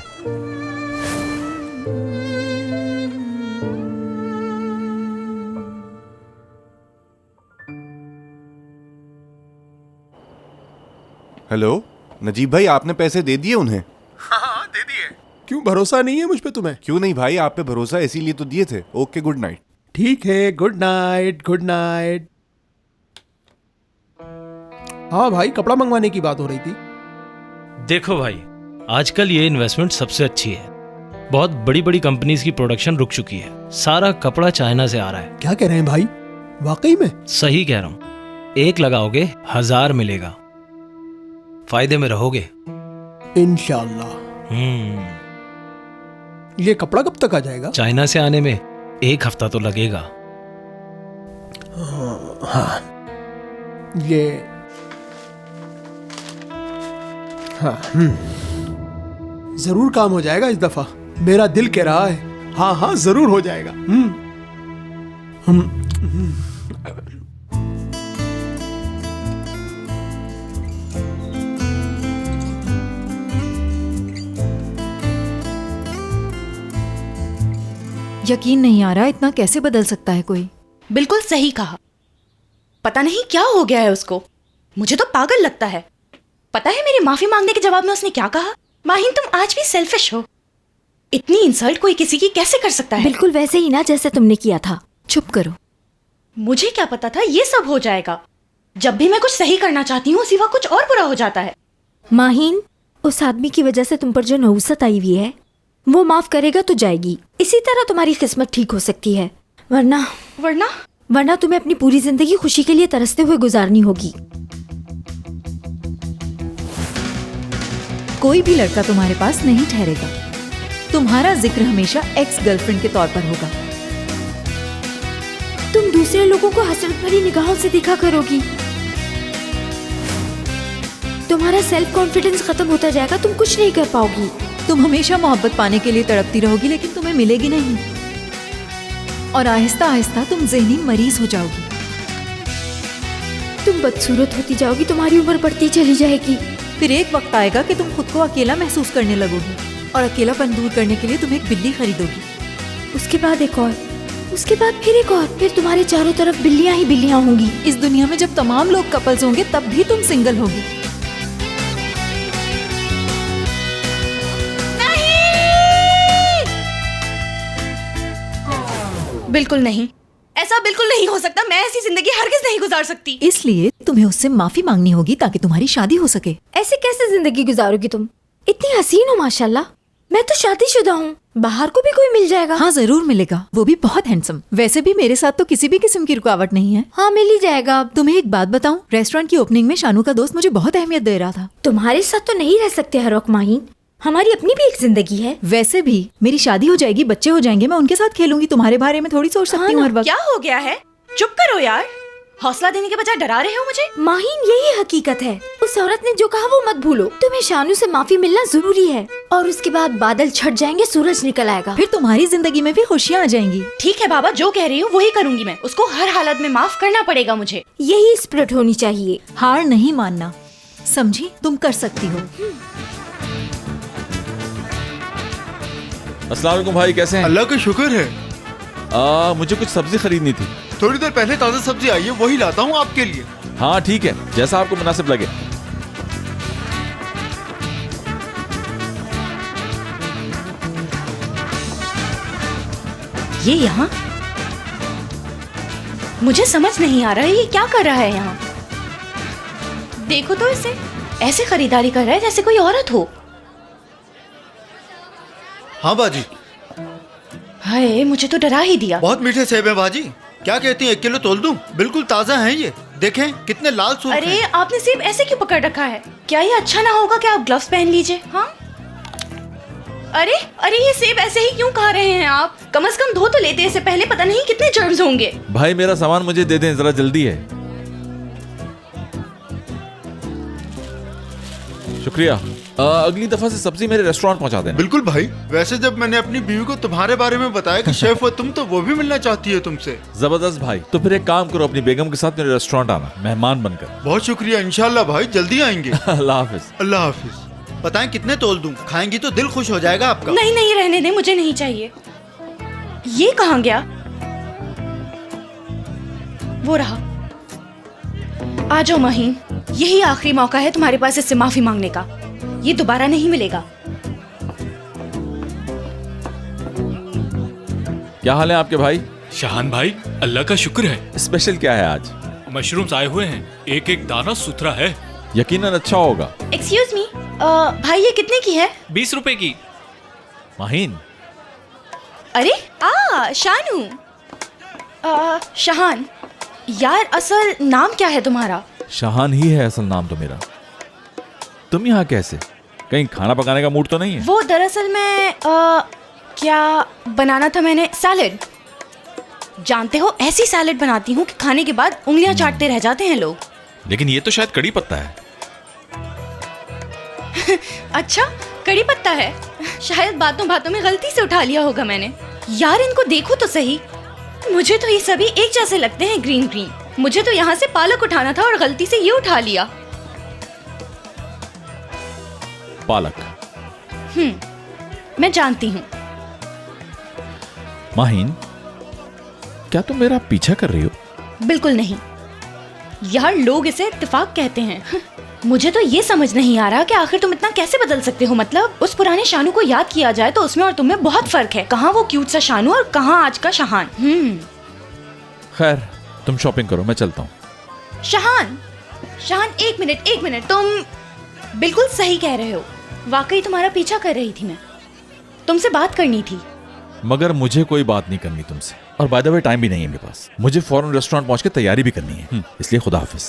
हेलो नजीब भाई, आपने पैसे दे दिए उन्हें? हाँ, दे दिए। क्यों, भरोसा नहीं है मुझ पे तुम्हें? क्यों नहीं भाई, आप पे भरोसा है, इसीलिए तो दिए थे। Okay, good night. ठीक है, गुड नाइट। Good night. हाँ भाई, कपड़ा मंगवाने की बात हो रही थी। देखो भाई, आजकल ये इन्वेस्टमेंट सबसे अच्छी है। बहुत बड़ी बड़ी कंपनीज की प्रोडक्शन रुक चुकी है, सारा कपड़ा चाइना से आ रहा है। क्या कह रहे हैं भाई, वाकई में? सही कह रहा हूँ, एक लगाओगे 1000 मिलेगा, फायदे में रहोगे इंशाल्लाह। ये कपड़ा कब तक आ जाएगा? चाइना से आने में 1 हफ्ता तो लगेगा। हाँ, ये हाँ, जरूर काम हो जाएगा इस दफा, मेरा दिल कह रहा है। हाँ हाँ, जरूर हो जाएगा। यकीन नहीं आ रहा, इतना कैसे बदल सकता है कोई। बिल्कुल सही कहा। पता नहीं क्या हो गया है उसको, मुझे तो पागल लगता है। पता है मेरी माफी मांगने के जवाब में उसने क्या कहा? माहिन, तुम आज भी सेल्फिश हो। इतनी इंसल्ट कोई किसी की कैसे कर सकता है? बिल्कुल वैसे ही ना जैसे तुमने किया था। चुप करो। मुझे क्या पता था ये सब हो जाएगा। जब भी मैं कुछ सही करना चाहती हूँ सिवा कुछ और बुरा हो जाता है। माहिन, उस आदमी की वजह से तुम पर जो नहुसत आई हुई है वो माफ करेगा तो जाएगी। इसी तरह तुम्हारी किस्मत ठीक हो सकती है, वरना वरना वरना तुम्हें अपनी पूरी जिंदगी खुशी के लिए तरसते हुए गुजारनी होगी। कोई भी लड़का तुम्हारे पास नहीं ठहरेगा। तुम्हारा जिक्र हमेशा एक्स गर्लफ्रेंड के तौर पर होगा। तुम दूसरे लोगों को हसरत भरी निगाहों से देखा करोगी। तुम्हारा सेल्फ कॉन्फिडेंस खत्म होता जाएगा, तुम कुछ नहीं कर पाओगी। तुम हमेशा मोहब्बत पाने के लिए तड़पती रहोगी, लेकिन तुम्हें मिलेगी नहीं, और आहिस्ता आहिस्ता तुम ज़हनी मरीज हो जाओगी। तुम बदसूरत होती जाओगी, तुम्हारी उम्र बढ़ती चली जाएगी। फिर एक वक्त आएगा कि तुम खुद को अकेला महसूस करने लगोगी, और अकेलापन दूर करने के लिए तुम एक बिल्ली खरीदोगी। उसके बाद एक और, उसके बाद फिर एक और, फिर तुम्हारे चारों तरफ बिल्लियां ही बिल्लियां होंगी। इस दुनिया में जब तमाम लोग कपल्स होंगे तब भी तुम सिंगल होगी। बिल्कुल नहीं, ऐसा बिल्कुल नहीं हो सकता। मैं ऐसी जिंदगी हरगिज नहीं गुजार सकती। इसलिए तुम्हें उससे माफी मांगनी होगी ताकि तुम्हारी शादी हो सके। ऐसे कैसे जिंदगी गुजारोगी तुम? इतनी हसीन हो माशाल्लाह। मैं तो शादीशुदा हूँ, बाहर को भी कोई मिल जाएगा। हाँ जरूर मिलेगा, वो भी बहुत हैंडसम। वैसे भी मेरे साथ तो किसी भी किस्म की रुकावट नहीं है। हाँ मिल ही जाएगा। अब तुम्हें एक बात बताऊं, रेस्टोरेंट की ओपनिंग में शानू का दोस्त मुझे बहुत अहमियत दे रहा था। तुम्हारे साथ तो नहीं रह सकते हर वक्त माहीन, हमारी अपनी भी एक जिंदगी है। वैसे भी मेरी शादी हो जाएगी, बच्चे हो जाएंगे, मैं उनके साथ खेलूंगी। तुम्हारे बारे में थोड़ी सोच सकती हूँ हर वक्त। क्या हो गया है? चुप करो यार, हौसला देने के बजाय डरा रहे हो मुझे। माहीन यही हकीकत है, उस औरत ने जो कहा वो मत भूलो। तुम्हें शानू से माफी मिलना जरूरी है, और उसके बाद बादल छट जाएंगे, सूरज निकल आएगा, फिर तुम्हारी जिंदगी में भी खुशियाँ आ जाएंगी। ठीक है बाबा, जो कह रही हूँ वही करूंगी मैं। उसको हर हालत में माफ करना पड़ेगा मुझे। यही स्पिरिट होनी चाहिए। हार नहीं मानना, समझी? तुम कर सकती हो। अस्सलाम वालेकुम भाई, कैसे हैं? अल्लाह का शुक्र है। मुझे कुछ सब्जी खरीदनी थी। थोड़ी देर पहले ताज़ा सब्जी आई है, वही लाता हूँ आपके लिए। हाँ ठीक है, जैसा आपको मुनासिब लगे। ये यहाँ मुझे समझ नहीं आ रहा है, ये क्या कर रहा है यहाँ? देखो तो इसे, ऐसे खरीदारी कर रहा है जैसे कोई औरत हो। हाँ बाजी। हाय, मुझे तो डरा ही दिया। बहुत मीठे सेब हैं बाजी। क्या कहती हैं, 1 किलो तोल दूं? बिल्कुल ताज़ा हैं ये, देखें कितने लाल सूख अरे हैं। आपने सेब ऐसे क्यों पकड़ रखा है? क्या ये अच्छा ना होगा कि आप ग्लव्स पहन लीजिए? हाँ, अरे अरे ये सेब ऐसे ही क्यों खा रहे हैं आप? कम से कम धो तो लेते इससे पहले, पता नहीं कितने जर्म्स होंगे। भाई मेरा सामान मुझे दे दें, जरा जल्दी है। शुक्रिया। अगली दफा से सब्जी मेरे रेस्टोरेंट पहुंचा देना। बिल्कुल भाई। वैसे जब मैंने अपनी बीवी को तुम्हारे बारे में बताया कि शेफ हो तुम, तो वो भी मिलना चाहती है तुमसे। जबरदस्त भाई। तो फिर एक काम करो, अपनी बेगम के साथ मेरे रेस्टोरेंट आना, मेहमान बनकर। बहुत शुक्रिया, इंशाल्लाह भाई, जल्दी आएंगे। अल्लाह हाफिज। अल्लाह हाफिज। बताएं कितने तोल दूं? खाएंगी तो दिल खुश हो जाएगा आपका। नहीं नहीं, रहने दे, मुझे नहीं चाहिए। ये कहाँ गया? वो रहा। आ जाओ माहीन, यही आखिरी मौका है तुम्हारे पास इससे माफी मांगने का। ये दोबारा नहीं मिलेगा। क्या हाल है आपके भाई? शाहान भाई, अल्लाह का शुक्र है। स्पेशल क्या है आज? मशरूम्स आए हुए हैं, एक एक दाना सुथरा है। यकीनन अच्छा होगा। एक्सक्यूज मी, भाई ये कितने की है? 20 रुपए की। माहीन। अरे शानू। शाहान, यार असल नाम क्या है तुम्हारा? शाहान ही है असल नाम तो मेरा। तुम यहाँ कैसे? कहीं खाना पकाने का मूड तो नहीं है? वो दरअसल मैं क्या बनाना था मैंने, सैलेड। जानते हो, ऐसी सैलेड बनाती हूँ कि खाने के बाद उंगलियां चाटते रह जाते हैं लोग। लेकिन ये तो शायद कड़ी पत्ता है। अच्छा, कड़ी पत्ता है? शायद बातों बातों में गलती से उठा लिया होगा मैंने। यार इनको देखो तो सही, मुझे तो ये सभी एक जैसे लगते हैं, ग्रीन ग्रीन। मुझे तो यहाँ से पालक उठाना था और गलती से ये उठा लिया। पालक। मैं जानती हूँ। माहीन, क्या तुम मेरा पीछा कर रही हो? बिल्कुल नहीं यार, लोग इसे इत्तेफाक कहते हैं। मुझे तो ये समझ नहीं आ रहा कि आखिर तुम इतना कैसे बदल सकते हो। मतलब उस पुराने शानू को याद किया जाए तो उसमें और तुम में बहुत फर्क है। कहाँ वो क्यूट सा शानू और कहाँ आज का शाहान। खैर, तुम शॉपिंग करो, मैं चलता हूँ। शाहान, एक मिनट, तुम बिल्कुल सही कह रहे हो। वाकई तुम्हारा पीछा कर रही थी मैं, तुमसे बात करनी थी। मगर मुझे कोई बात नहीं करनी तुमसे, और बाय द वे टाइम भी नहीं है मेरे पास। मुझे फौरन रेस्टोरेंट पहुंच के तैयारी भी करनी है, इसलिए खुदा हाफिज।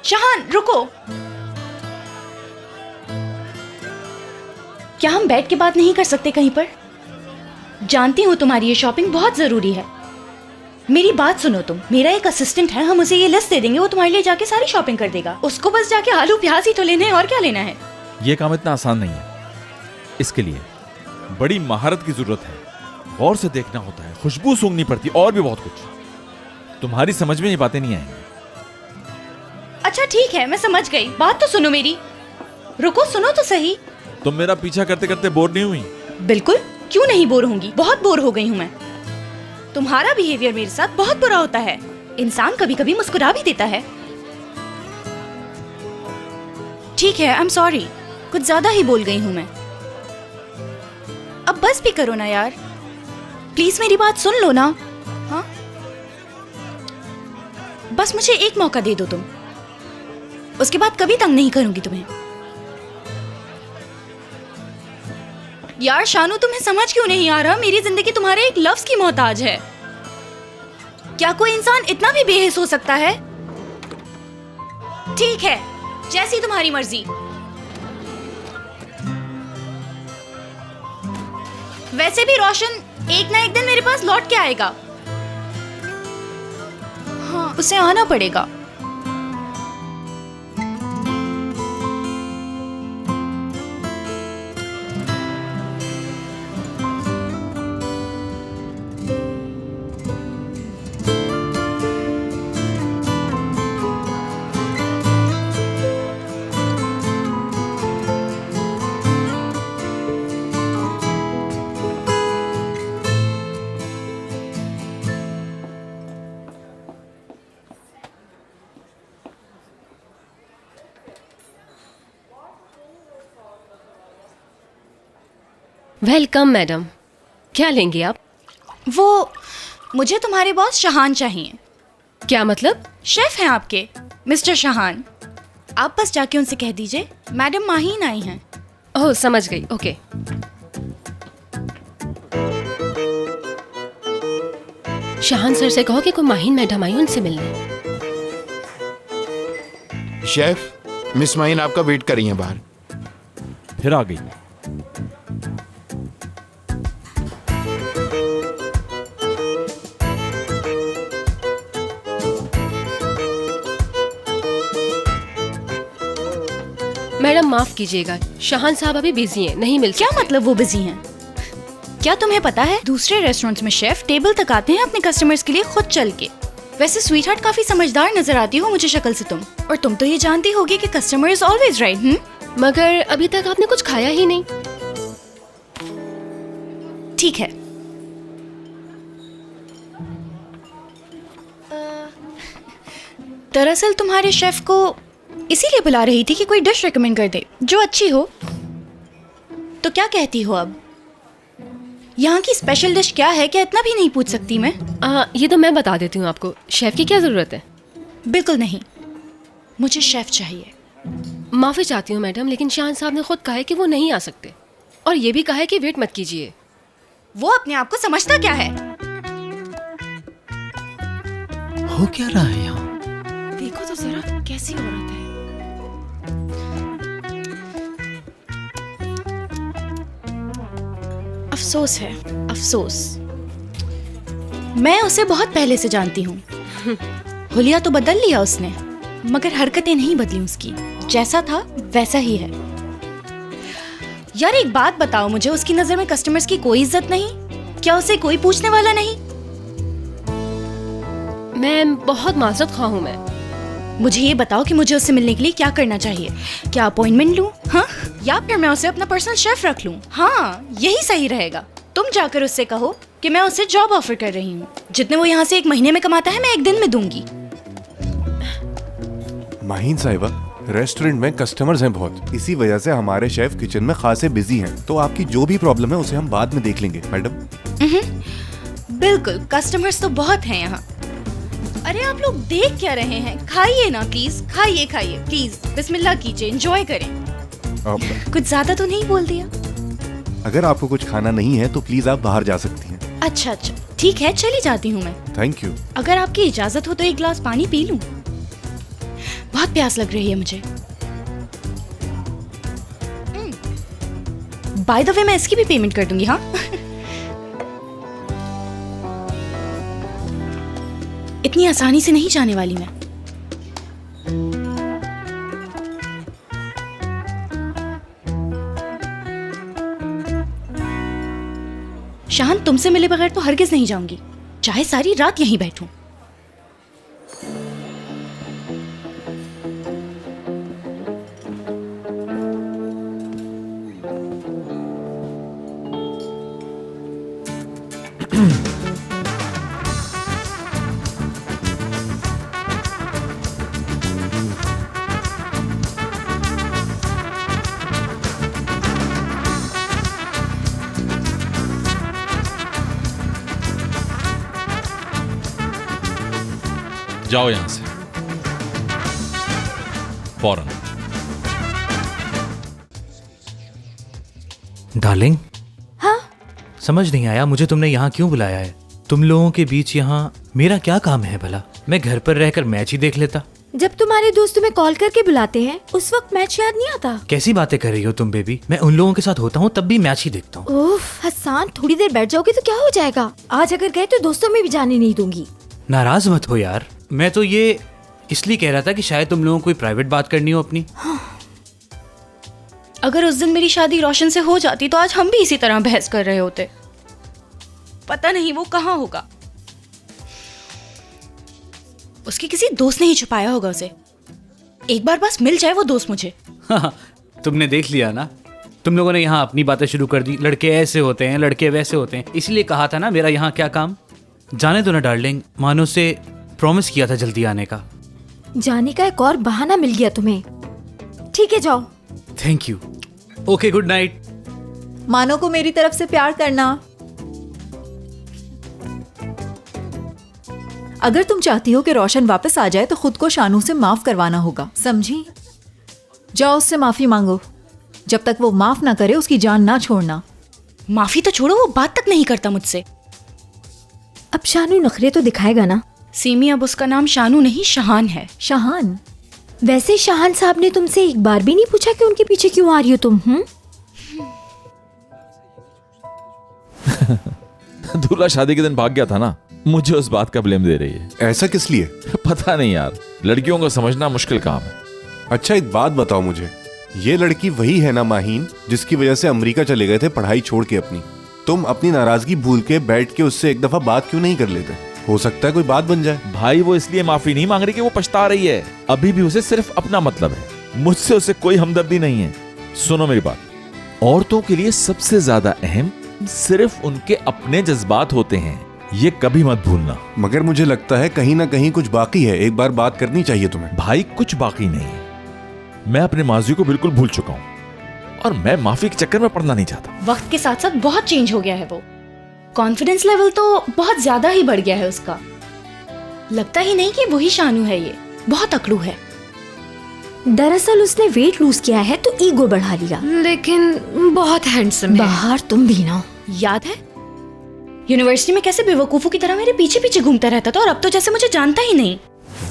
शाहान रुको, क्या हम बैठ के बात नहीं कर सकते कहीं पर? जानती हूँ तुम्हारी ये शॉपिंग बहुत जरूरी है, मेरी बात सुनो तुम, मेरा एक असिस्टेंट है, हम उसे ये लिस्ट दे देंगे, वो तुम्हारे लिए जाके सारी शॉपिंग कर देगा। उसको बस जाके आलू प्याज ही तो लेने हैं, और क्या लेना है। ये काम इतना आसान नहीं है, इसके लिए बड़ी महारत की जरूरत है। गौर से देखना होता है, खुशबू सूंघनी पड़ती, और भी बहुत कुछ। तुम्हारी समझ में ये बातें नहीं आएंगी। अच्छा ठीक है, मैं समझ गई, बात तो सुनो मेरी। रुको, सुनो तो सही। तुम मेरा पीछा करते करते बोर नहीं हुई? बिल्कुल, क्यों नहीं बोर होंगी, बहुत बोर हो गई हूँ मैं। तुम्हारा बिहेवियर मेरे साथ बहुत बुरा होता है। इंसान कभी कभी मुस्कुरा भी देता है। ठीक है, आई एम सॉरी, कुछ ज्यादा ही बोल गई हूँ मैं। अब बस भी करो ना यार, प्लीज मेरी बात सुन लो ना। हाँ, बस मुझे एक मौका दे दो तुम, उसके बाद कभी तंग नहीं करूंगी तुम्हें। यार शानू, तुम्हें समझ क्यों नहीं आ रहा? मेरी जिंदगी तुम्हारे एक लफ्ज की मोहताज है। क्या कोई इंसान इतना भी बेहिस हो सकता है? ठीक है, जैसी तुम्हारी मर्जी। वैसे भी रोशन एक ना एक दिन मेरे पास लौट के आएगा। हाँ, उसे आना पड़ेगा। वेलकम मैडम, क्या लेंगे आप? वो मुझे तुम्हारे बॉस शहान चाहिए। क्या मतलब? शेफ हैं आपके, मिस्टर शहान। आप बस जाके उनसे कह दीजिए मैडम माहीन आई हैं। ओह, समझ गई, ओके। शहान सर से कहो कि कोई माहीन मैडम आई उनसे मिलने। शेफ, मिस माहीन आपका वेट कर रही हैं बाहर। फिर आ गई। मैडम माफ कीजिएगा, शहान साहब अभी बिजी हैं, नहीं मिल सकते। क्या मतलब वो बिजी हैं? क्या तुम्हें पता है दूसरे रेस्टोरेंट्स में शेफ टेबल तक आते हैं अपने कस्टमर्स के लिए खुद चल के। वैसे स्वीट हार्ट काफी समझदार नजर आती हो मुझे शक्ल से तुम, और तुम तो ये जानती होगी कि कस्टमर इज ऑलवेज राइट। मगर अभी तक आपने कुछ खाया ही नहीं। ठीक है, दरअसल तुम्हारे शेफ को इसीलिए बुला रही थी कि कोई डिश रेकमेंड कर दे जो अच्छी हो। तो क्या कहती हो अब? यहाँ की स्पेशल डिश क्या है, क्या इतना भी नहीं पूछ सकती मैं? ये तो मैं बता देती हूँ आपको। शेफ की क्या जरूरत है? बिल्कुल नहीं, मुझे शेफ चाहिए। माफी चाहती हूँ मैडम, लेकिन शहान साहब ने खुद कहा है कि वो नहीं आ सकते, और ये भी कहा है कि वेट मत कीजिए। वो अपने आप को समझता क्या है? हो क्या रहा है यहाँ? देखो तो जरा कैसी औरत है। अफसोस है, अफसोस। मैं उसे बहुत पहले से जानती हूँ। हुलिया तो बदल लिया उसने, मगर हरकतें नहीं बदली उसकी। जैसा था वैसा ही है। यार एक बात बताओ मुझे, उसकी नजर में कस्टमर्स की कोई इज्जत नहीं? क्या उसे कोई पूछने वाला नहीं? मैं बहुत माजरत खा हूँ मैं। मुझे ये बताओ कि मुझे उससे मिलने के लिए क्या करना चाहिए? क्या अपॉइंटमेंट लूं? हाँ, या फिर मैं उसे अपना पर्सनल शेफ रख लूं? हाँ, यही सही रहेगा। तुम जाकर उससे कहो कि मैं उसे जॉब ऑफर कर रही हूँ। जितने वो यहाँ से एक महीने में कमाता है मैं एक दिन में दूंगी। माहीन साहिबा, रेस्टोरेंट में कस्टमर्स हैं बहुत, इसी वजह से हमारे शेफ किचन में खासे बिजी हैं। तो आपकी जो भी प्रॉब्लम है उसे हम बाद में देख लेंगे मैडम। बिल्कुल, कस्टमर्स तो बहुत हैं यहाँ। अरे आप लोग देख क्या रहे हैं? खाइए ना प्लीज, खाइए खाइए प्लीज, बिस्मिल्लाह कीजिए, एंजॉय करें। कुछ ज्यादा तो नहीं बोल दिया? अगर आपको कुछ खाना नहीं है तो प्लीज आप बाहर जा सकती हैं। अच्छा अच्छा, ठीक है, चली जाती हूँ मैं। Thank you. अगर आपकी इजाजत हो तो एक गिलास पानी पी लूं? बहुत प्यास लग रही है मुझे। बाय द वे मैं इसकी भी पेमेंट कर दूंगी। हाँ इतनी आसानी से नहीं जाने वाली मैं। शान, तुमसे मिले बगैर तो हरगिज नहीं जाऊंगी, चाहे सारी रात यहीं बैठूं। जाओ यहां से फौरन। डार्लिंग, हाँ? समझ नहीं आया मुझे तुमने यहाँ क्यों बुलाया है। तुम लोगों के बीच यहाँ मेरा क्या काम है भला? मैं घर पर रहकर मैच ही देख लेता। जब तुम्हारे दोस्त तुम्हें कॉल करके बुलाते हैं उस वक्त मैच याद नहीं आता? कैसी बातें कर रही हो तुम बेबी? मैं उन लोगों के साथ होता हूँ तब भी मैच ही देखता हूँ। उफ हसन, थोड़ी देर बैठ जाओगे तो क्या हो जाएगा? आज अगर गए तो दोस्तों में भी जाने नहीं दूंगी। नाराज मत हो यार, मैं तो ये इसलिए कह रहा था कि शायद तुम लोगों को कोई प्राइवेट बात करनी हो अपनी। अगर उस दिन मेरी शादी रोशन से हो जाती तो आज हम भी इसी तरह बहस कर रहे होते। पता नहीं वो कहाँ होगा। उसके किसी दोस्त ने ही छुपाया होगा उसे। एक बार बस मिल जाए वो दोस्त मुझे। तुमने देख लिया ना, तुम लोगों ने यहाँ अपनी बातें शुरू कर दी। लड़के ऐसे होते हैं, लड़के वैसे होते हैं, इसलिए कहा था ना मेरा यहाँ क्या काम। जाने दो ना डार्लिंग, मानो से प्रॉमिस किया था जल्दी आने का। जाने का एक और बहाना मिल गया तुम्हें। ठीक है जाओ। Thank you. Okay, good night. मानो को मेरी तरफ से प्यार करना। अगर तुम चाहती हो कि रोशन वापस आ जाए तो खुद को शानू से माफ करवाना होगा, समझी? जाओ उससे माफी मांगो। जब तक वो माफ ना करे उसकी जान ना छोड़ना। माफी तो छोड़ो, वो बात तक नहीं करता मुझसे। अब शानू नखरे तो दिखाएगा ना। सीमी, अब उसका नाम शानू नहीं शहान है। शहान? वैसे शाहान साहब ने तुमसे एक बार भी नहीं पूछा कि उनके पीछे क्यों आ रही हो तुम? दूल्हा शादी के दिन भाग गया था ना, मुझे उस बात का ब्लेम दे रही है। ऐसा किस लिए? पता नहीं यार, लड़कियों को समझना मुश्किल काम है। अच्छा एक बात बताओ मुझे, ये लड़की वही है ना माहीन जिसकी वजह से अमेरिका चले गए थे पढ़ाई छोड़ के अपनी? तुम अपनी नाराजगी भूल के बैठ के उससे एक दफा बात क्यों नहीं कर लेते? हो सकता है कोई बात बन जाए। भाई वो इसलिए माफी नहीं मांग रही कि वो पछता रही है। अभी भी उसे सिर्फ अपना मतलब है, मुझसे उसे कोई हमदर्दी नहीं है। सुनो मेरी बात, औरतों के लिए सबसे ज्यादा अहम सिर्फ उनके अपने जज्बात होते हैं, ये कभी मत भूलना। मगर मुझे लगता है कहीं ना कहीं कुछ बाकी है, एक बार बात करनी चाहिए तुम्हें। भाई कुछ बाकी नहीं है, मैं अपने माजी को बिल्कुल भूल चुका हूँ और मैं माफी के चक्कर में पड़ना नहीं चाहता। वक्त के साथ साथ बहुत चेंज हो गया है वो। कॉन्फिडेंस लेवल तो बहुत ज्यादा ही बढ़ गया है उसका। लगता ही नहीं कि वही शानू है। ये बहुत अकड़ू है। दरअसल उसने वेट लूज किया है तो ईगो बढ़ा लिया, लेकिन बहुत हैंडसम है। बाहर तुम भी ना। याद है यूनिवर्सिटी में कैसे बेवकूफों की तरह मेरे पीछे पीछे घूमता रहता था और अब तो जैसे मुझे जानता ही नहीं।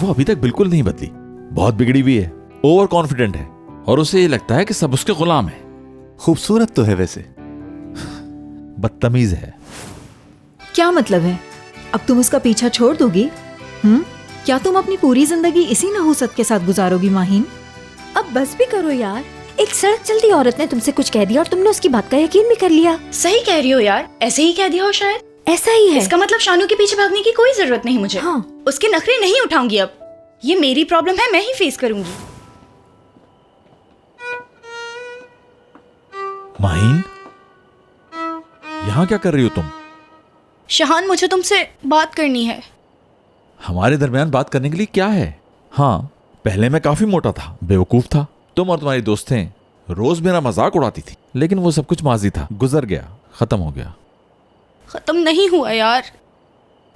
वो अभी तक बिल्कुल नहीं बदली, बहुत बिगड़ी हुई है, ओवर कॉन्फिडेंट है और उसे ये लगता है कि सब उसके गुलाम है। खूबसूरत तो है वैसे, बदतमीज है। क्या मतलब है? अब तुम उसका पीछा छोड़ दोगी? क्या तुम अपनी पूरी जिंदगी इसी नहुसत के साथ गुजारोगी माहीन? अब बस भी करो यार। एक सड़क चलती औरत ने तुमसे कुछ कह दिया और तुमने उसकी बात का यकीन भी कर लिया। सही कह रही हो यार, ऐसे ही कह दिया हो शायद। ऐसा ही है। इसका मतलब शानू के पीछे भागने की कोई जरूरत नहीं मुझे। हाँ। उसके नखरे नहीं उठाऊंगी अब। ये मेरी प्रॉब्लम है, मैं ही फेस करूंगी। माहीन, यहाँ क्या कर रही हो तुम? शहान, मुझे तुमसे बात करनी है। हमारे दरमियान बात करने के लिए क्या है? हाँ, पहले मैं काफी मोटा था, बेवकूफ था। तुम और तुम्हारी दोस्त थे, रोज मेरा मजाक उड़ाती थी, लेकिन वो सब कुछ माजी था, गुजर गया, खत्म हो गया। खत्म नहीं हुआ यार।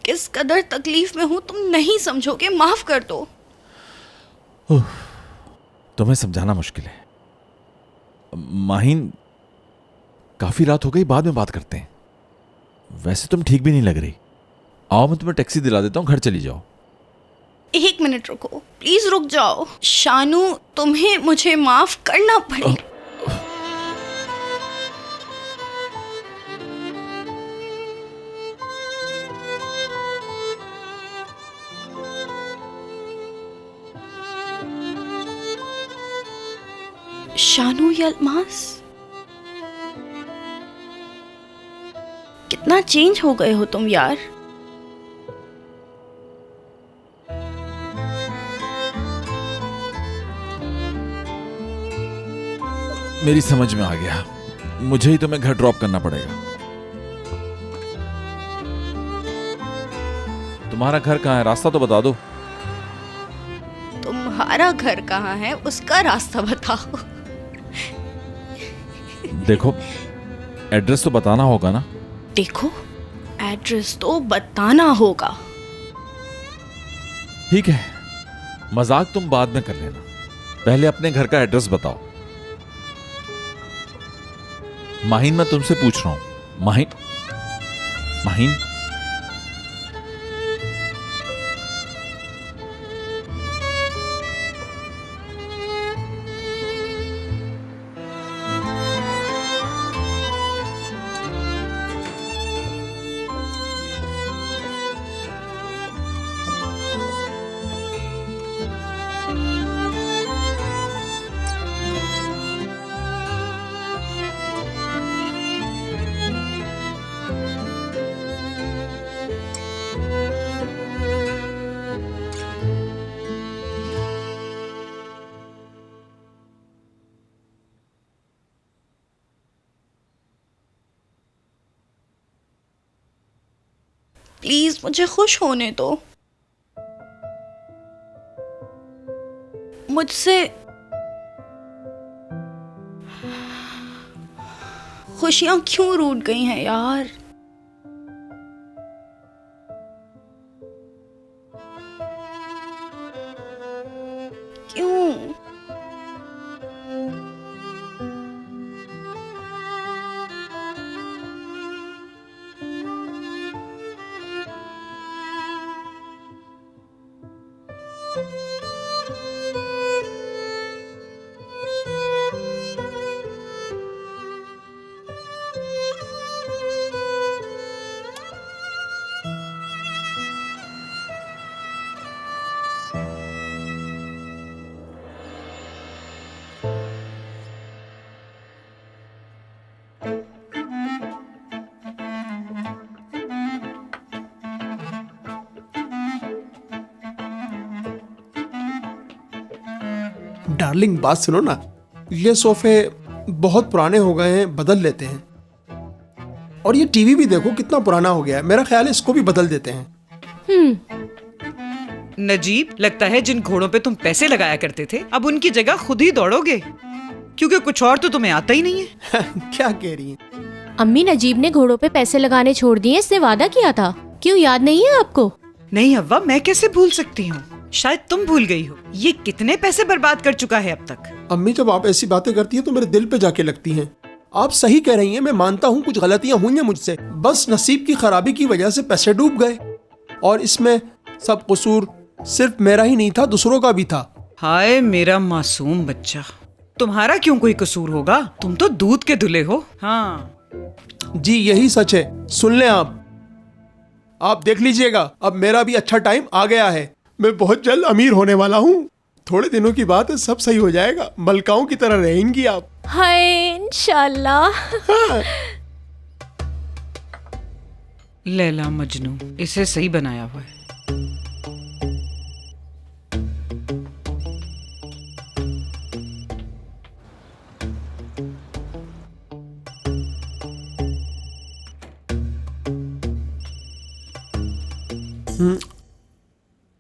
किस कदर तकलीफ में हूं तुम नहीं समझोगे, माफ कर दो। तुम्हें समझाना मुश्किल है। माहीन, काफी रात हो गई, बाद में बात करते हैं। वैसे तुम ठीक भी नहीं लग रही। आओ मैं तुम्हें टैक्सी दिला देता हूँ, घर चली जाओ। एक मिनट रुको, प्लीज रुक जाओ। शानू, तुम्हें मुझे माफ करना पड़ेगा। शानू यलमास, कितना चेंज हो गए हो तुम यार। मेरी समझ में आ गया, मुझे ही तुम्हें घर ड्रॉप करना पड़ेगा। तुम्हारा घर कहाँ है, रास्ता तो बता दो। तुम्हारा घर कहाँ है उसका रास्ता बताओ। देखो, एड्रेस तो बताना होगा ना। देखो, एड्रेस तो बताना होगा। ठीक है, मजाक तुम बाद में कर लेना, पहले अपने घर का एड्रेस बताओ। माहिन, मैं तुमसे पूछ रहा हूं। माहिन, माहिन, प्लीज मुझे खुश होने दो। मुझसे खुशियां क्यों रूठ गई हैं यार। क्यों? डार्लिंग, बात सुनो ना, ये सोफे बहुत पुराने हो गए हैं, बदल लेते हैं। और ये टीवी भी देखो कितना पुराना हो गया है, मेरा ख्याल है इसको भी बदल देते हैं। नजीब, लगता है जिन घोड़ों पे तुम पैसे लगाया करते थे अब उनकी जगह खुद ही दौड़ोगे, क्योंकि कुछ और तो तुम्हें आता ही नहीं है। क्या कह रही हैं? अम्मी, नजीब ने घोड़ों पे पैसे लगाने छोड़ दिए, इसने वादा किया था। क्यों, याद नहीं है आपको? नहीं अव्वा, मैं कैसे भूल सकती हूँ, शायद तुम भूल गई हो। ये कितने पैसे बर्बाद कर चुका है अब तक। अम्मी, जब आप ऐसी बातें करती हैं तो मेरे दिल पे जाके लगती हैं। आप सही कह रही हैं, मैं मानता हूँ कुछ गलतियां हुई हैं मुझसे, बस नसीब की खराबी की वजह से पैसे डूब गए। और इसमें सब कसूर सिर्फ मेरा ही नहीं था, दूसरों का भी था। हाय मेरा मासूम बच्चा, तुम्हारा क्यों कोई कसूर होगा, तुम तो दूध के धुले हो। हाँ जी, यही सच है। सुन लें आप देख लीजिएगा, अब मेरा भी अच्छा टाइम आ गया है। मैं बहुत जल्द अमीर होने वाला हूँ। थोड़े दिनों की बात है, सब सही हो जाएगा। मलकाओं की तरह रहेंगी आप। हाय इंशाल्लाह। हाँ। लैला मजनू, इसे सही बनाया हुआ है।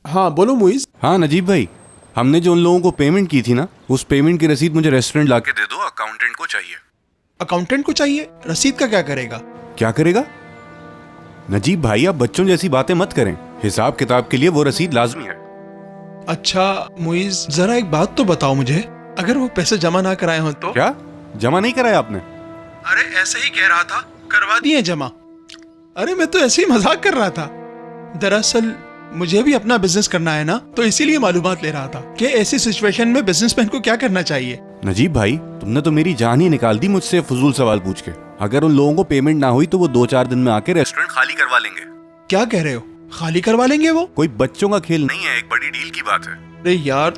हाँ बोलो मुइज। हाँ नजीब भाई, हमने जो उन लोगों को पेमेंट की थी ना, उस पेमेंट की रसीद मुझे रेस्टोरेंट लाके दे दो, अकाउंटेंट को चाहिए। अकाउंटेंट को चाहिए? रसीद का क्या करेगा? क्या करेगा? नजीब भाई, आप बच्चों जैसी बातें मत करें, हिसाब किताब के लिए वो रसीद लाजमी है। अच्छा मुइज, जरा एक बात तो बताओ मुझे, अगर वो पैसे जमा ना कराए हो तो? क्या जमा नहीं कराया आपने? अरे ऐसे ही कह रहा था, करवा दिए जमा। अरे मैं तो ऐसे ही मजाक कर रहा था। दरअसल मुझे भी अपना बिजनेस करना है ना, तो इसीलिए मालूमात ले रहा था कि ऐसी सिचुएशन में बिजनेसमैन को क्या करना चाहिए। नजीब भाई, तुमने तो मेरी जान ही निकाल दी मुझसे फजूल सवाल पूछ के। अगर उन लोगों को पेमेंट ना हुई तो वो 2-4 दिन में आके रेस्टोरेंट खाली करवा लेंगे। क्या कह रहे हो? खाली करवा लेंगे वो? कोई बच्चों का खेल नहीं है, एक बड़ी डील की बात है। अरे यार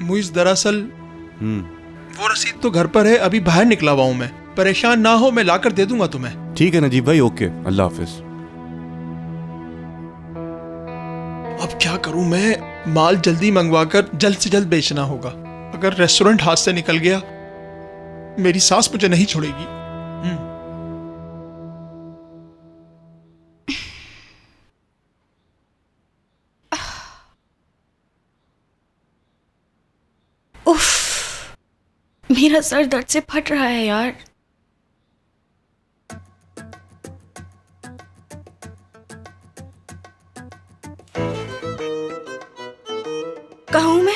मुइज, दरअसल वो रसीद तो घर पर है, अभी बाहर निकला हुआ हूँ मैं। परेशान ना हो, मैं लाकर दे दूंगा तुम्हें। ठीक है नजीब भाई, ओके, अल्लाह हाफिज। अब क्या करूं मैं, माल जल्दी मंगवाकर जल्द से जल्द बेचना होगा। अगर रेस्टोरेंट हाथ से निकल गया, मेरी सास मुझे नहीं छोड़ेगी। उफ, मेरा सर दर्द से फट रहा है यार। कहाँ हूं मैं?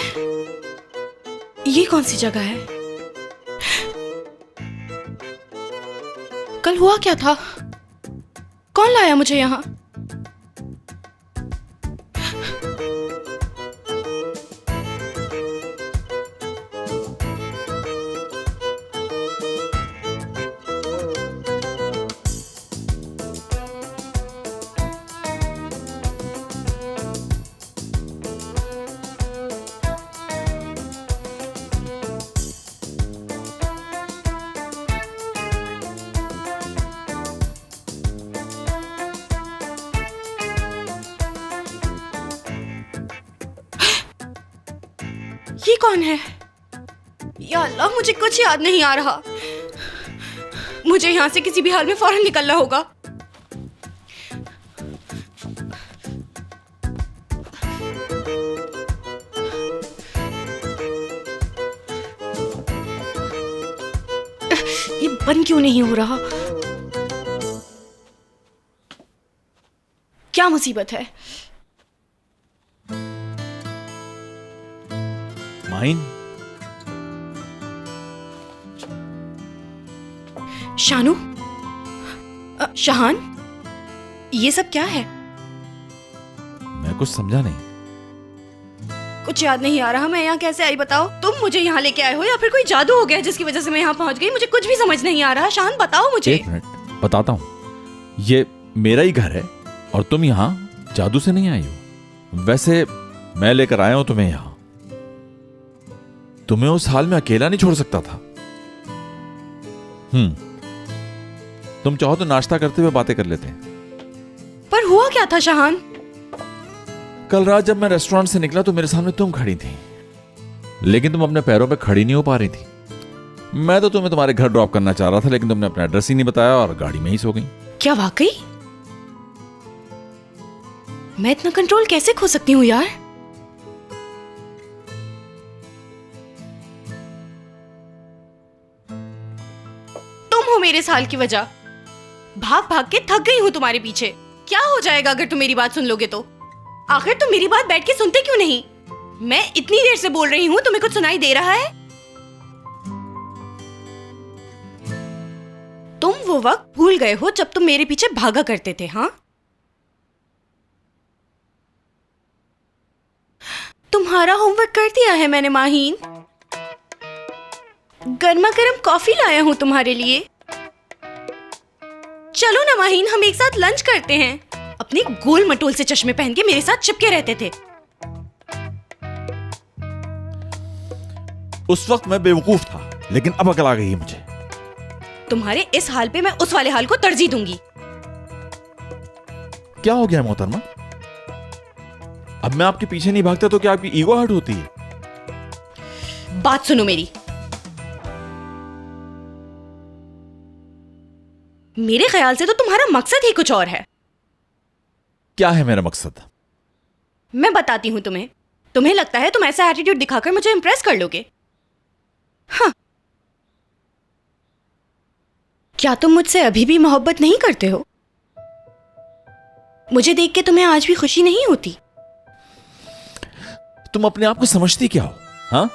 ये कौन सी जगह है? कल हुआ क्या था? कौन लाया मुझे यहाँ? ये कौन है? या अल्लाह, मुझे कुछ याद नहीं आ रहा। मुझे यहाँ से किसी भी हाल में फौरन निकलना होगा। ये बंद क्यों नहीं हो रहा? क्या मुसीबत है? माइन, शानू, शहान, ये सब क्या है? मैं कुछ समझा नहीं। कुछ याद नहीं आ रहा। मैं यहाँ कैसे आई बताओ? तुम मुझे यहाँ लेके आए हो या फिर कोई जादू हो गया जिसकी वजह से मैं यहाँ पहुँच गई? मुझे कुछ भी समझ नहीं आ रहा। शान, बताओ मुझे। एक मिनट, बताता हूँ। ये मेरा ही घर है और तुम यहाँ जादू से नहीं आई हो। वैसे मैं लेकर आया हूं तुम्हें यहाँ। तुम्हें उस हाल में अकेला नहीं छोड़ सकता था। तुम चाहो तो नाश्ता करते हुए बातें कर लेते हैं। पर हुआ क्या था शहान? कल रात जब मैं रेस्टोरेंट से निकला तो मेरे सामने तुम खड़ी थी, लेकिन तुम अपने पैरों पे खड़ी नहीं हो पा रही थी। मैं तो तुम्हें तुम्हारे घर ड्रॉप करना चाह रहा था, लेकिन तुमने अपना एड्रेस ही नहीं बताया और गाड़ी में ही सो गई। क्या वाकई? मैं इतना कंट्रोल कैसे खो सकती हूँ यार? तुम हो मेरे इस हाल की वजह। भाग भाग के थक गई हूँ तुम्हारे पीछे। क्या हो जाएगा अगर तुम मेरी बात सुन लोगे तो? आखिर तुम मेरी बात बैठ के सुनते क्यों नहीं? मैं इतनी देर से बोल रही हूँ, तुम्हें कुछ सुनाई दे रहा है? तुम वो वक्त भूल गए हो जब तुम मेरे पीछे भागा करते थे। हाँ, तुम्हारा होमवर्क कर दिया है मैंने माहीन। गर्मा गर्म कॉफी लाया हूं तुम्हारे लिए। चलो ना माहीन, हम एक साथ लंच करते हैं। अपने गोल मटोल से चश्मे पहन के मेरे साथ चिपके रहते थे। उस वक्त मैं बेवकूफ था, लेकिन अब अकल आ गई है मुझे। तुम्हारे इस हाल पे मैं उस वाले हाल को तरजीह दूंगी। क्या हो गया मोहतरमा? अब मैं आपके पीछे नहीं भागता तो क्या आपकी ईगो हर्ट होती है? बात सुनो मेरी। मेरे ख्याल से तो तुम्हारा मकसद ही कुछ और है। क्या है मेरा मकसद? मैं बताती हूं तुम्हें। तुम्हें लगता है तुम ऐसा एटीट्यूड दिखाकर मुझे इंप्रेस कर लोगे? हाँ। क्या तुम मुझसे अभी भी मोहब्बत नहीं करते हो? मुझे देख के तुम्हें आज भी खुशी नहीं होती? तुम अपने आप को समझती क्या हो? हाँ,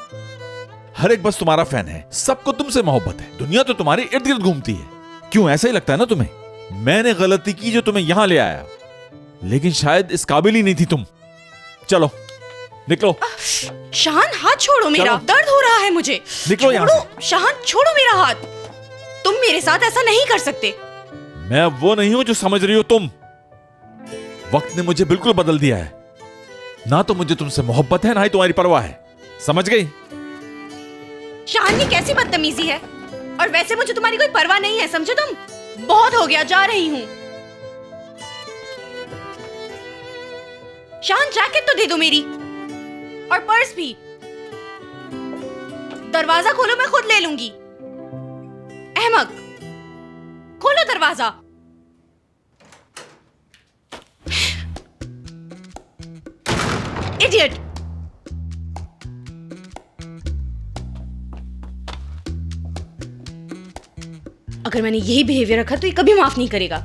हर एक बस तुम्हारा फैन है, सबको तुमसे मोहब्बत है, दुनिया तो तुम्हारे इर्द गिर्द घूमती है। क्यों, ऐसा ही लगता है ना तुम्हें? मैंने गलती की जो तुम्हें यहां ले आया, लेकिन शायद इस काबिल ही नहीं थी तुम। चलो निकलो। शान, हाथ छोड़ो मेरा, दर्द हो रहा है मुझे। निकलो यहाँ से। शान, छोड़ो मेरा हाथ। तुम मेरे साथ ऐसा नहीं कर सकते। मैं वो नहीं हूं जो समझ रही हो तुम। वक्त ने मुझे बिल्कुल बदल दिया है। ना तो मुझे तुमसे मोहब्बत है, ना ही तुम्हारी परवाह है। समझ गई? शाहान, ये कैसी बदतमीजी है? और वैसे मुझे तुम्हारी कोई परवाह नहीं है, समझे तुम? बहुत हो गया, जा रही हूँ। शाहान, जैकेट तो दे दो मेरी, और पर्स भी। दरवाजा खोलो, मैं खुद ले लूंगी। अहमक, खोलो दरवाजा। इडियट। अगर मैंने यही बिहेवियर रखा तो ये कभी माफ नहीं करेगा।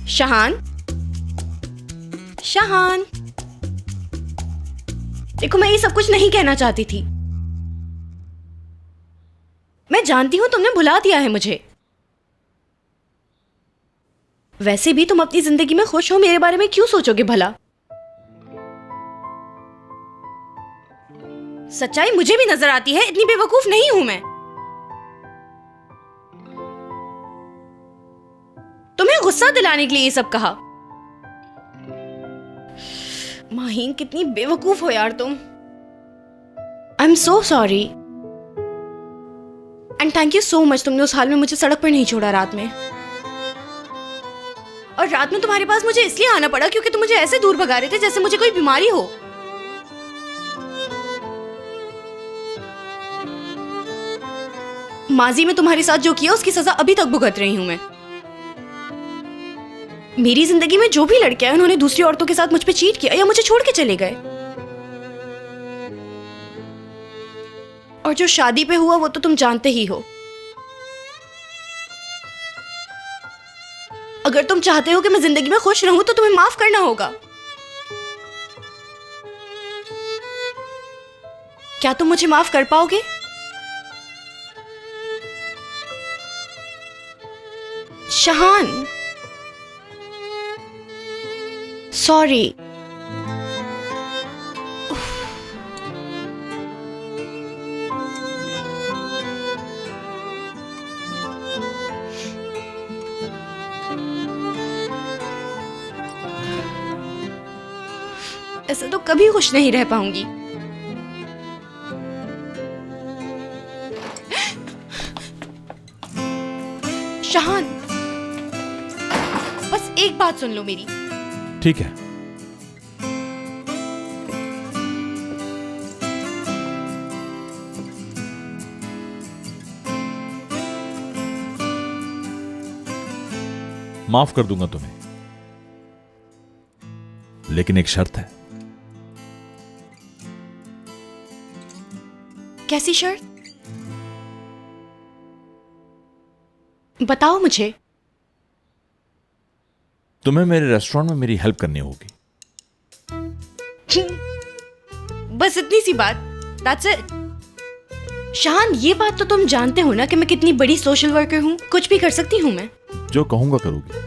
शाहान, शाहान, देखो मैं ये सब कुछ नहीं कहना चाहती थी। मैं जानती हूं तुमने भुला दिया है मुझे। वैसे भी तुम अपनी जिंदगी में खुश हो, मेरे बारे में क्यों सोचोगे भला? सच्चाई मुझे भी नजर आती है, इतनी बेवकूफ नहीं हूं मैं। तुम्हें गुस्सा दिलाने के लिए ये सब कहा। माहीन, कितनी बेवकूफ हो यार तुम। I am so sorry and thank you so much. तुमने उस हाल में मुझे सड़क पर नहीं छोड़ा रात में। और रात में तुम्हारे पास मुझे इसलिए आना पड़ा क्योंकि तुम मुझे ऐसे दूर भगा रहे थे जैसे मुझे कोई बीमारी हो। माजी में तुम्हारे साथ जो किया उसकी सजा अभी तक भुगत रही हूं मैं। मेरी जिंदगी में जो भी लड़के आए उन्होंने दूसरी औरतों के साथ मुझ पे चीट किया या मुझे छोड़ के चले गए। और जो शादी पे हुआ वो तो तुम जानते ही हो। अगर तुम चाहते हो कि मैं जिंदगी में खुश रहूं तो तुम्हें माफ करना होगा। क्या तुम मुझे माफ कर पाओगे? शाहान, सॉरी। ऐसे तो कभी खुश नहीं रह पाऊंगी। शाहान, बस एक बात सुन लो मेरी। ठीक है। माफ कर दूंगा तुम्हें, लेकिन एक शर्त है। कैसी शर्त? बताओ मुझे। तुम्हें मेरे रेस्टोरेंट में मेरी हेल्प करनी होगी। बस इतनी सी बात, दैट्स इट। शाहान, ये बात तो तुम जानते हो ना कि मैं कितनी बड़ी सोशल वर्कर हूँ, कुछ भी कर सकती हूँ मैं। जो कहूंगा करोगी।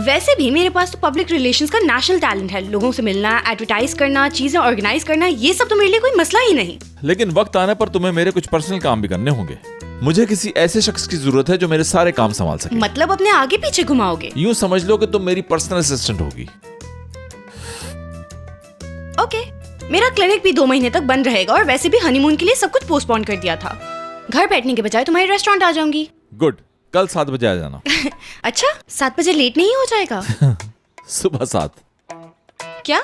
वैसे भी मेरे पास तो पब्लिक रिलेशंस का नेशनल टैलेंट है। लोगों से मिलना, एडवर्टाइज करना, चीजें ऑर्गेनाइज करना, ये सब तो मेरे लिए कोई मसला ही नहीं। लेकिन वक्त आने पर तुम्हें मेरे कुछ पर्सनल काम भी करने होंगे। मुझे किसी ऐसे शख्स की जरूरत है जो मेरे सारे काम संभाल सके। मतलब अपने आगे पीछे घुमाओगे? यूं समझ लो कि तुम मेरी पर्सनल असिस्टेंट होगी। ओके, मेरा क्लिनिक भी 2 महीने तक बंद रहेगा और वैसे भी हनीमून के लिए सब कुछ पोस्टपोन कर दिया था। घर बैठने के बजाय तुम्हारे रेस्टोरेंट आ जाऊंगी। गुड, कल 7 बजे आ जाना। अच्छा, 7 बजे लेट नहीं हो जाएगा? सुबह 7। क्या?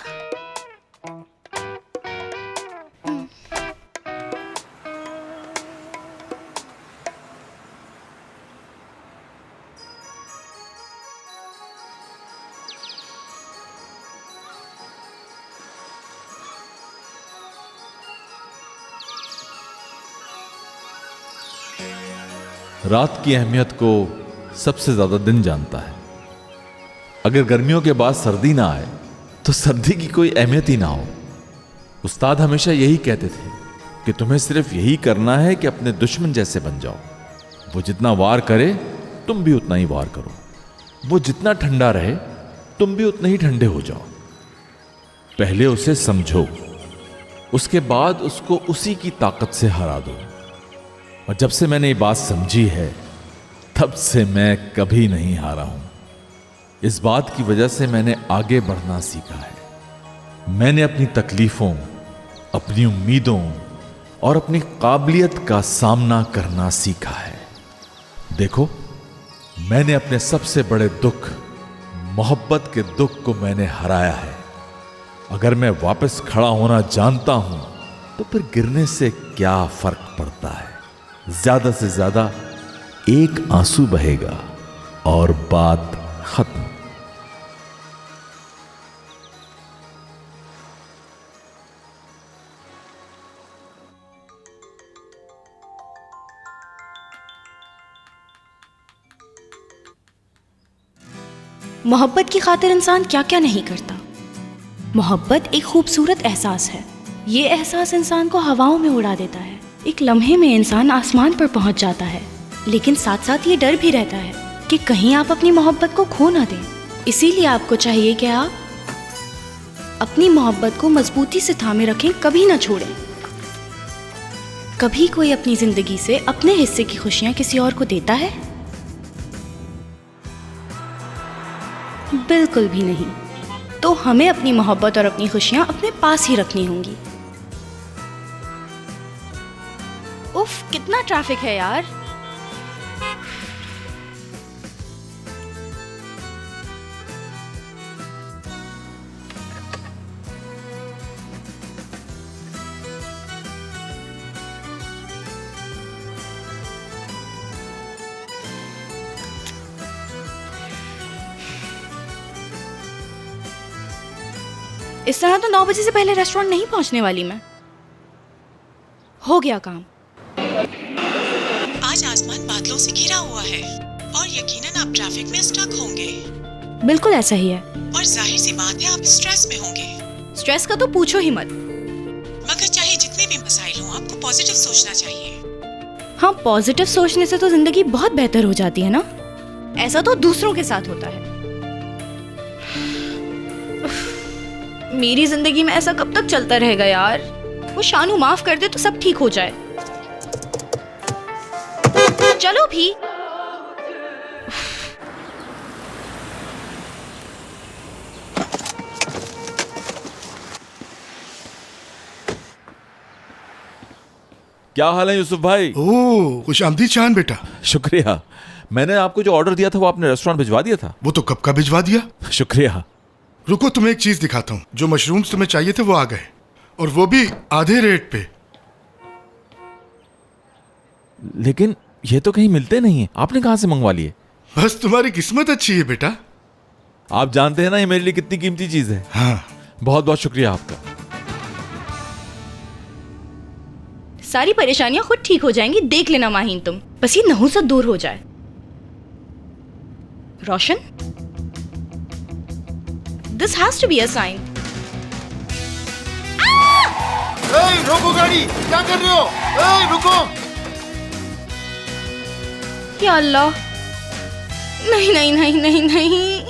रात की अहमियत को सबसे ज्यादा दिन जानता है। अगर गर्मियों के बाद सर्दी ना आए तो सर्दी की कोई अहमियत ही ना हो। उस्ताद हमेशा यही कहते थे कि तुम्हें सिर्फ यही करना है कि अपने दुश्मन जैसे बन जाओ। वो जितना वार करे तुम भी उतना ही वार करो। वो जितना ठंडा रहे तुम भी उतने ही ठंडे हो जाओ। पहले उसे समझो, उसके बाद उसको उसी की ताकत से हरा दो। और जब से मैंने ये बात समझी है तब से मैं कभी नहीं हारा हूं। इस बात की वजह से मैंने आगे बढ़ना सीखा है। मैंने अपनी तकलीफों, अपनी उम्मीदों और अपनी काबिलियत का सामना करना सीखा है। देखो, मैंने अपने सबसे बड़े दुख, मोहब्बत के दुख को मैंने हराया है। अगर मैं वापस खड़ा होना जानता हूं तो फिर गिरने से क्या फर्क पड़ता है। ज्यादा से ज्यादा एक आंसू बहेगा और बात खत्म। मोहब्बत की खातिर इंसान क्या क्या नहीं करता। मोहब्बत एक खूबसूरत एहसास है। ये एहसास इंसान को हवाओं में उड़ा देता है। एक लम्हे में इंसान आसमान पर पहुंच जाता है, लेकिन साथ साथ ये डर भी रहता है कि कहीं आप अपनी मोहब्बत को खो ना दें। इसीलिए आपको चाहिए कि आप अपनी मोहब्बत को मजबूती से थामे रखें, कभी ना छोड़ें। कभी कोई अपनी जिंदगी से अपने हिस्से की खुशियां किसी और को देता है? बिल्कुल भी नहीं। तो हमें अपनी मोहब्बत और अपनी खुशियां अपने पास ही रखनी होंगी। उफ, कितना ट्रैफिक है यार। इस तरह तो 9 बजे से पहले रेस्टोरेंट नहीं पहुंचने वाली मैं। हो गया काम। आज आसमान बादलों से घिरा हुआ है और यकीनन आप ट्रैफिक में स्टक होंगे। बिल्कुल ऐसा ही है। और जाहिर सी बात है आप स्ट्रेस में होंगे। स्ट्रेस का तो पूछो ही मत। मगर चाहे जितने भी मसाइल हों, आपको पॉजिटिव सोचना चाहिए। हाँ, पॉजिटिव सोचने से तो जिंदगी बहुत बेहतर हो जाती है ना। ऐसा तो दूसरों के साथ होता है। मेरी जिंदगी में ऐसा कब तक चलता रहेगा यार। वो शानू माफ कर दे तो सब ठीक हो जाए। चलो भी। क्या हाल है यूसुफ भाई? ओह, खुशामदीद शान बेटा। शुक्रिया। मैंने आपको जो ऑर्डर दिया था वो आपने रेस्टोरेंट भिजवा दिया था? वो तो कब का भिजवा दिया। शुक्रिया। रुको, तुम्हें एक चीज दिखाता हूँ। जो मशरूम्स तुम्हें चाहिए थे वो आ गए, और वो भी आधे रेट पे। लेकिन ये तो कहीं मिलते नहीं है, आपने कहां से मंगवा लिए? बस तुम्हारी किस्मत अच्छी है बेटा। आप जानते हैं ना ये मेरे लिए कितनी कीमती चीज है। हाँ। बहुत बहुत शुक्रिया आपका। सारी परेशानियां खुद ठीक हो जाएंगी, देख लेना माहीन तुम। बस ये नहुसत दूर हो जाए। रोशन, This has to be a sign. रोको गाड़ी, क्या कर रहे हो? रुको। या अल्लाह, नहीं नहीं नहीं नहीं नहीं।